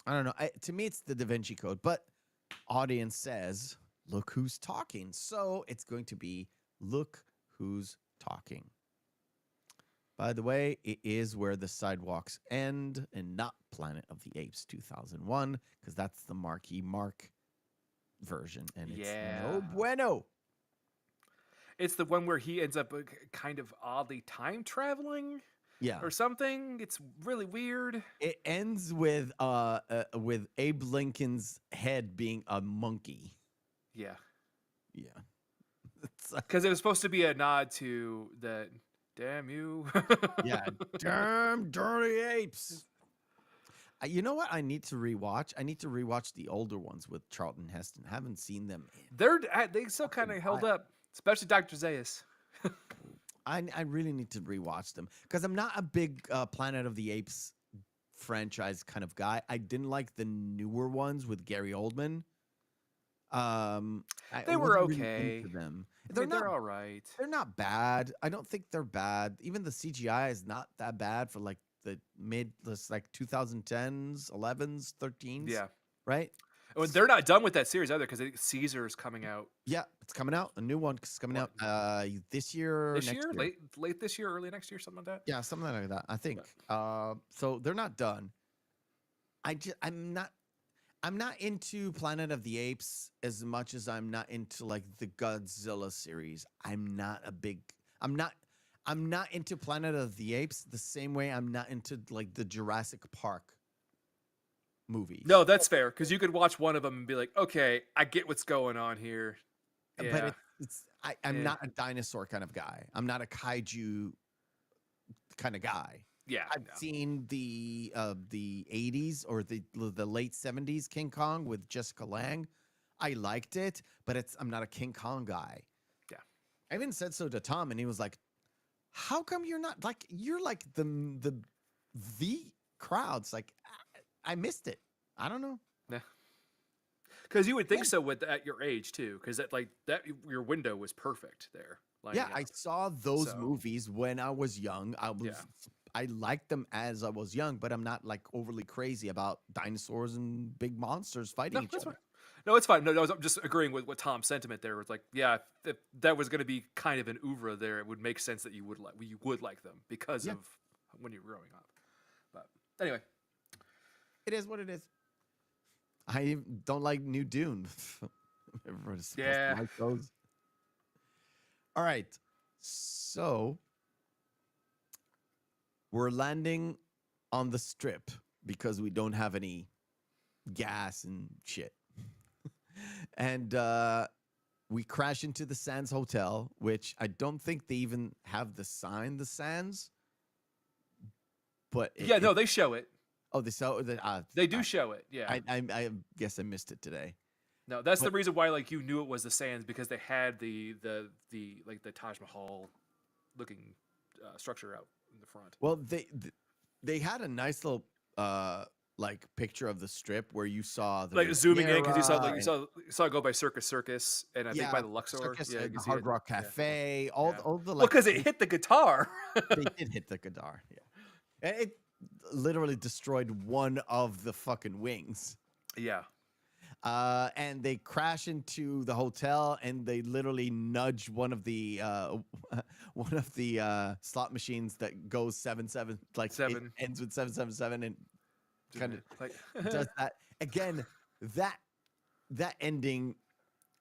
don't know. To me, it's the Da Vinci Code, but audience says, "Look who's talking." So it's going to be "Look Who's Talking." By the way, it is Where the Sidewalks End, and not Planet of the Apes 2001, because that's the Marky Mark version, and it's no bueno. It's the one where he ends up kind of oddly time traveling. Yeah, Or something. It's really weird. it ends with Abe Lincoln's head being a monkey. Yeah. Yeah, Because it was supposed to be a nod to the damn you. yeah, damn dirty apes. You know what? I need to rewatch. I need to rewatch the older ones with Charlton Heston. Haven't seen them. They still kind of held up, especially Dr. Zaius. I really need to rewatch them because I'm not a big Planet of the Apes franchise kind of guy. I didn't like the newer ones with Gary Oldman. They were okay. Into them. They're all right. They're not bad. I don't think they're bad. Even the CGI is not that bad for like the like 2010s, 11s, 13s. Yeah. Right? Well, they're not done with that series either because Caesar's coming out. Yeah, it's coming out. A new one is coming out this year. This year? Late this year, early next year, something like that. Yeah, something like that. I think. So they're not done. I'm not into Planet of the Apes as much as I'm not into like the Godzilla series. I'm not into Planet of the Apes the same way I'm not into like the Jurassic Park movies. No, that's fair because you could watch one of them and be like, okay, I get what's going on here. Yeah. But I'm not a dinosaur kind of guy. I'm not a kaiju kind of guy. Yeah, I've seen the 80s or the late 70s King Kong with Jessica Lange. I liked it, but I'm not a King Kong guy. Yeah. I even said so to Tom, and he was like, "How come you're not like you're like the crowds? Like I missed it. I don't know." Yeah. Because you would think so at your age too, because that your window was perfect there. Yeah, I saw those movies when I was young. I liked them as I was young, but I'm not like overly crazy about dinosaurs and big monsters fighting each other. Fine. No, it's fine. No, I'm just agreeing with what Tom's sentiment there. It's like, yeah, if that was going to be kind of an oeuvre there, it would make sense that you would like them because of when you're growing up. But anyway, it is what it is. I don't like New Dune. Everyone's supposed to like those. All right, so we're landing on the strip because we don't have any gas and shit. And we crash into the Sands Hotel, which I don't think they even have the sign, the Sands. But no, they show it. Oh, they do show it. Yeah, I guess I missed it today. No, that's the reason why you knew it was the Sands because they had the Taj Mahal looking structure out in the front. Well, they had a nice little picture of the strip where you saw the zooming in because you saw it go by Circus and I think by the Luxor, Circus, the Hard Rock Cafe, all the because it hit the guitar. They did hit the guitar. Yeah, and it literally destroyed one of the fucking wings. Yeah. And they crash into the hotel, and they literally nudge one of the slot machines that goes 7-7, like 7 it ends with 777, and kind of does that again. That ending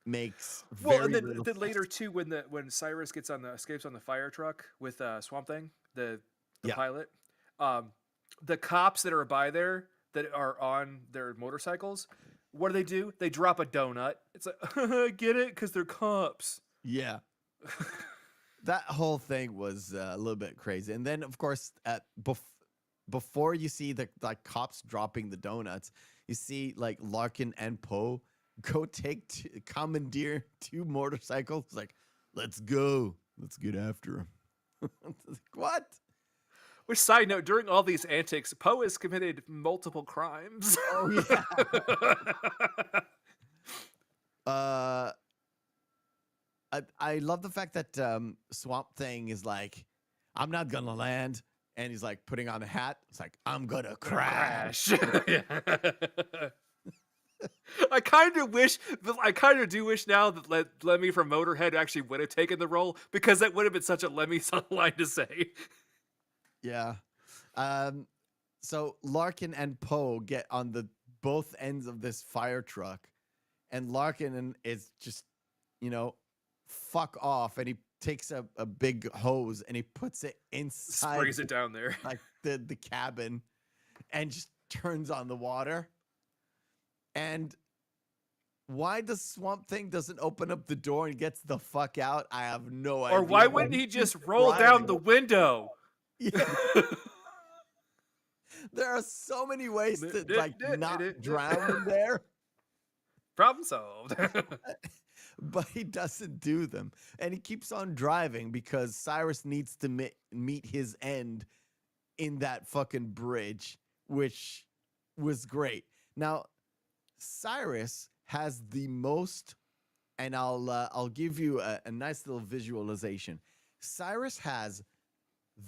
makes and then later too when Cyrus escapes on the fire truck with Swamp Thing, the pilot, the cops that are by there that are on their motorcycles, what do? They drop a donut. It's like, get it? Because they're cops. Yeah. That whole thing was a little bit crazy. And then, of course, before you see the like cops dropping the donuts, you see like Larkin and Poe go commandeer 2 motorcycles. Like, let's go. Let's get after him. What? Which, side note, during all these antics, Poe has committed multiple crimes. Oh, yeah. I love the fact that Swamp Thing is like, I'm not gonna land, and he's like putting on a hat. It's like, I'm gonna crash. I kind of do wish now that Lemmy from Motorhead actually would have taken the role, because that would have been such a Lemmy line to say. Yeah. So Larkin and Poe get on the both ends of this fire truck, and Larkin is just, fuck off, and he takes a big hose and he puts it inside, Sprays it down there, like the cabin, and just turns on the water. And why the Swamp Thing doesn't open up the door and gets the fuck out, I have no idea. Or why wouldn't he just roll down the window? Yeah. There are so many ways to like not drown in there. Problem solved. But he doesn't do them. And he keeps on driving because Cyrus needs to meet his end in that fucking bridge, which was great. Now, Cyrus has the most, and I'll give you a nice little visualization. Cyrus has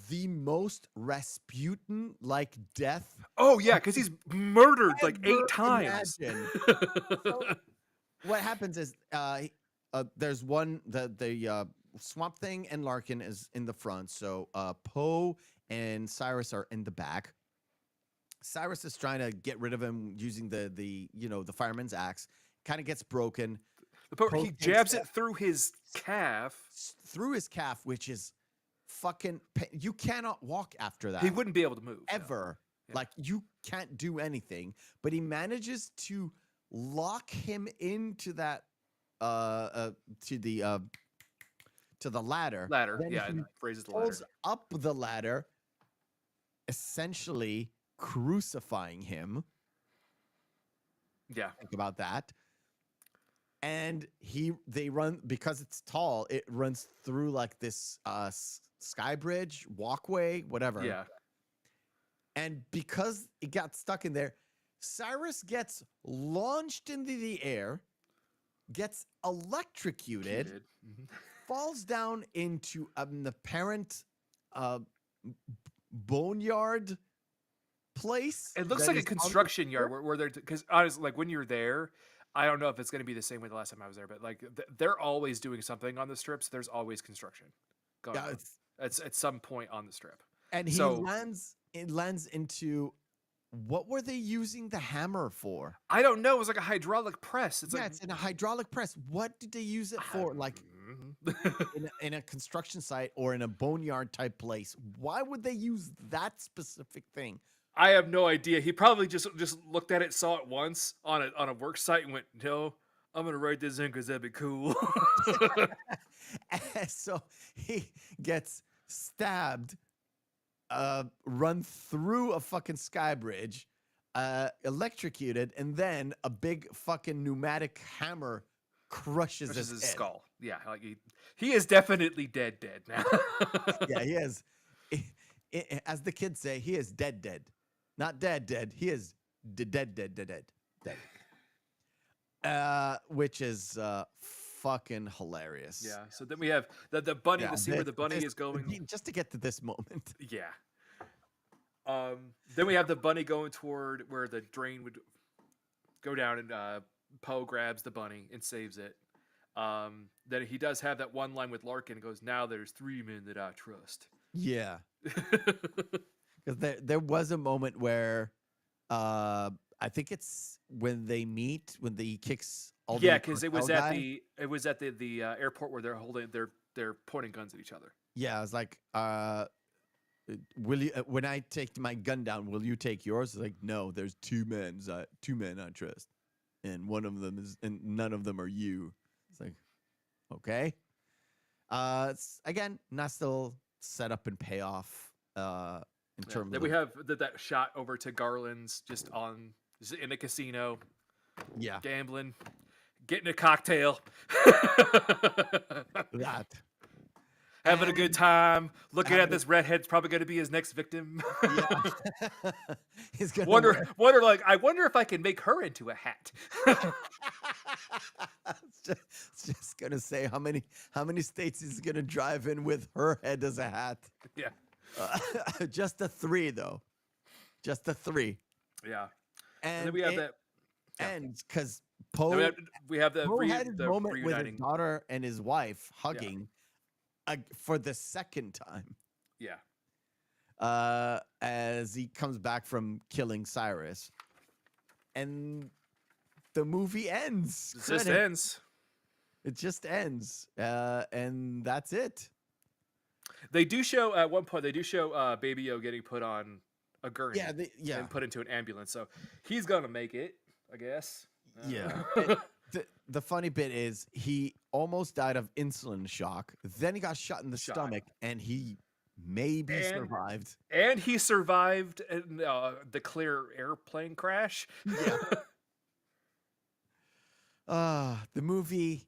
the most Rasputin-like death. Oh yeah, because he's murdered like 8 times. So what happens is there's one the Swamp Thing and Larkin is in the front, so Poe and Cyrus are in the back. Cyrus is trying to get rid of him using the fireman's axe. Kind of gets broken. He jabs it through his calf. Through his calf, which is fucking. You cannot walk after that. He wouldn't be able to move ever. No. Yeah. Like, you can't do anything. But he manages to lock him into that to the ladder. Then yeah, he and raises the ladder. pulls up the ladder, essentially crucifying him. Yeah. Think about that. And they run, because it's tall, it runs through like this sky bridge, walkway, whatever. Yeah. And because it got stuck in there, Cyrus gets launched into the air, gets electrocuted, falls down into an apparent boneyard place. It looks like a construction yard where they're, because honestly, like when you're there, I don't know if it's going to be the same way the last time I was there, but like they're always doing something on the strips. There's always construction going on. It's at some point on the strip. And he lands into, what were they using the hammer for? I don't know. It was like a hydraulic press. It's in a hydraulic press. What did they use it for? Like in a construction site or in a boneyard type place? Why would they use that specific thing? I have no idea. He probably just looked at it, saw it once on a work site, and went, "No, I'm gonna write this in because that'd be cool." So he gets stabbed, run through a fucking sky bridge, electrocuted, and then a big fucking pneumatic hammer crushes his head. Skull. Yeah, like he is definitely dead now. Yeah, he is. As the kids say, he is dead. Not dead. He is dead. Which is fucking hilarious. Yeah. So then we have the bunny. The scene where the bunny is going. Just to get to this moment. Yeah. Then we have the bunny going toward where the drain would go down, and Poe grabs the bunny and saves it. Then he does have that one line with Larkin. Goes, "Now there's 3 men that I trust." Yeah. Because there was a moment where I think it's when they meet, when he kicks all the because it was at the airport where they're pointing guns at each other. Yeah, I was like will you when I take my gun down, will you take yours? It's like, no, there's two men I trust, and one of them is, and none of them are you. It's like, okay. It's, again, not still set up and payoff. In Yeah. terms Then of we have that shot over to Garland's just in a casino, yeah, gambling, getting a cocktail, that having a good and time, looking at having this redhead's probably going to be his next victim. yeah, he's gonna wonder, wear. wonder, like, I wonder if I can make her into a hat. It's just gonna say how many states he's gonna drive in with her head as a hat. Yeah, Just the three though, just the three, yeah. And then and we have it that. Yeah. ends because Then Poe we have the Poe had his the moment with his reuniting. daughter and his wife hugging for the second time. Yeah, As he comes back from killing Cyrus, and the movie ends. it just Credit. ends. It just ends, and that's it. They do show at one point. They do show Baby O getting put on a gurney Yeah, and put into an ambulance. So he's gonna make it, I guess. yeah. Uh, The funny bit is he almost died of insulin shock. Then he got shot in the Shot. stomach, and he maybe And- survived. and he survived in, the clear airplane crash. Yeah. The movie,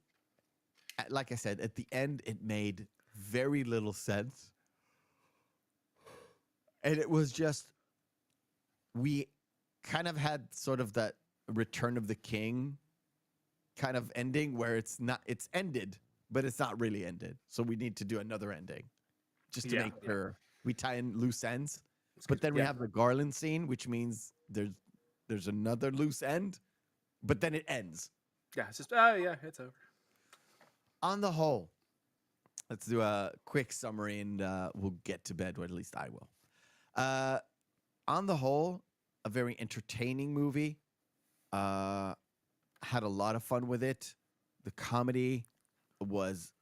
like I said, at the end, it made very little sense. And it was just, we kind of had sort of that Return of the King kind of ending where it's ended, but it's not really ended. So we need to do another ending just to Yeah, make yeah. sure we tie in loose ends. But then we Yeah. have the Garland scene, which means there's another loose end, but then it ends. Yeah, it's just yeah, it's over. On the whole, let's do a quick summary and we'll get to bed, or at least I will. On the whole, a very entertaining movie. Had a lot of fun with it. The comedy was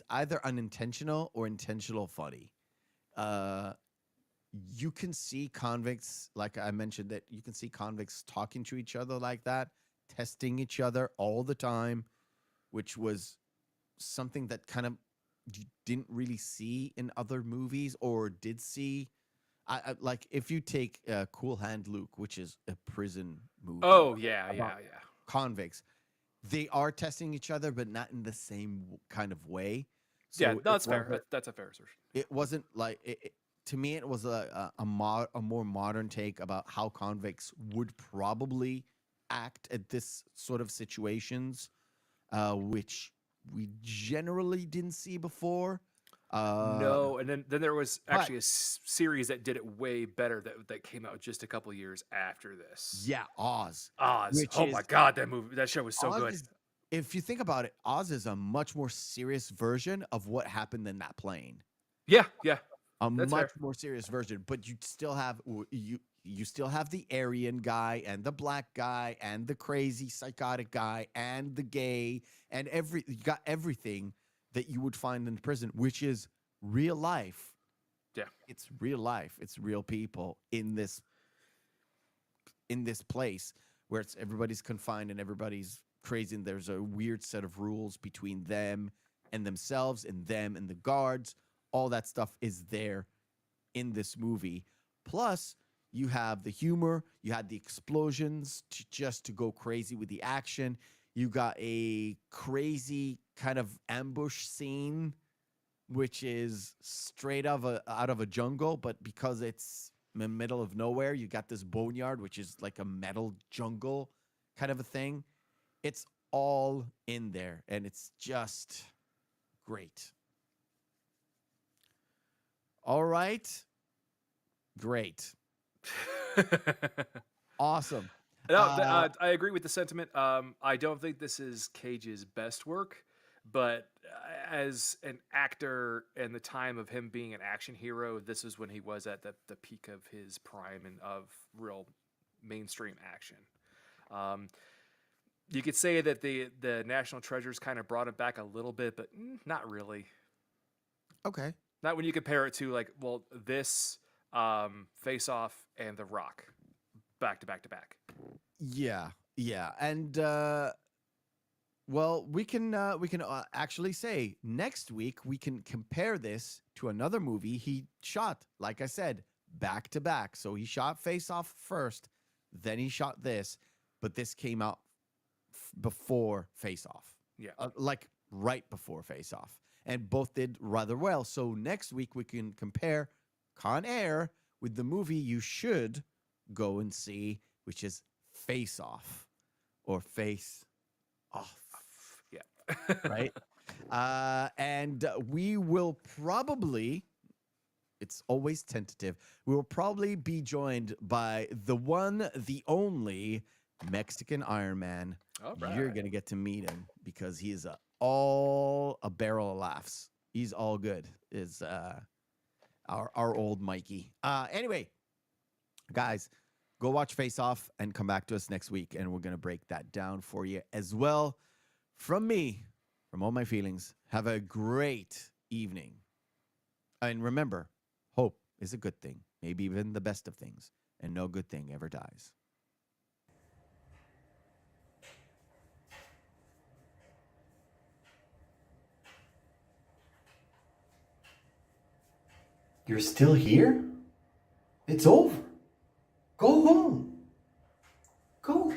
either unintentional or intentional funny. You can see convicts, like I mentioned, that you can see convicts talking to each other like that, testing each other all the time, which was something that kind of you didn't really see in other movies or did see. Like if you take Cool Hand Luke, which is a prison movie. Oh yeah, about yeah. convicts, they are testing each other, but not in the same kind of way. Yeah, So that's fair. That's a fair assertion. it wasn't like to me. It was a more modern take about how convicts would probably act at this sort of situations, which we generally didn't see before. No, and then there was but- actually a series that did it way better that came out just a couple years after this. Yeah, Oz. Oz. which Oh my is- god, that show was so Oz good. is- if you think about it, Oz is a much more serious version of what happened in that plane. Yeah, yeah. A That's much fair. more serious version, but you still have you still have the Aryan guy and the black guy and the crazy psychotic guy and the gay and you got everything that you would find in prison, which is real life. Yeah. It's real life. It's real people in this place where it's everybody's confined and everybody's crazy and there's a weird set of rules between them and themselves and them and the guards. All that stuff is there in this movie. Plus, you have the humor, you had the explosions just to go crazy with the action. You got a crazy kind of ambush scene, which is straight out of a jungle, but because it's in the middle of nowhere, you got this boneyard, which is like a metal jungle kind of a thing. It's all in there, and it's just great. All right. Great. Awesome. No, I agree with the sentiment. I don't think this is Cage's best work, but as an actor and the time of him being an action hero, this is when he was at the peak of his prime and of real mainstream action. You could say that the National Treasures kind of brought it back a little bit, but not really. Okay. Not when you compare it to like, well, this Face Off and The Rock, back to back to back. Yeah, yeah, and well, we can actually say next week we can compare this to another movie he shot. Like I said, back to back. So he shot Face Off first, then he shot this, but this came out before Face Off. Yeah. Like right before Face Off, and both did rather well. So next week we can compare Con Air with the movie you should go and see, which is Face Off or Face Off. Yeah. Right? And we will probably, it's always tentative, we will probably be joined by the one, the only Mexican Iron Man. All You're right. going to get to meet him because he is all a barrel of laughs. He's all good, is our old Mikey. Anyway, guys, go watch Face Off and come back to us next week, and we're going to break that down for you as well. From me, from all my feelings, have a great evening. And remember, hope is a good thing, maybe even the best of things, and no good thing ever dies. You're still here? It's over. Go home. Go.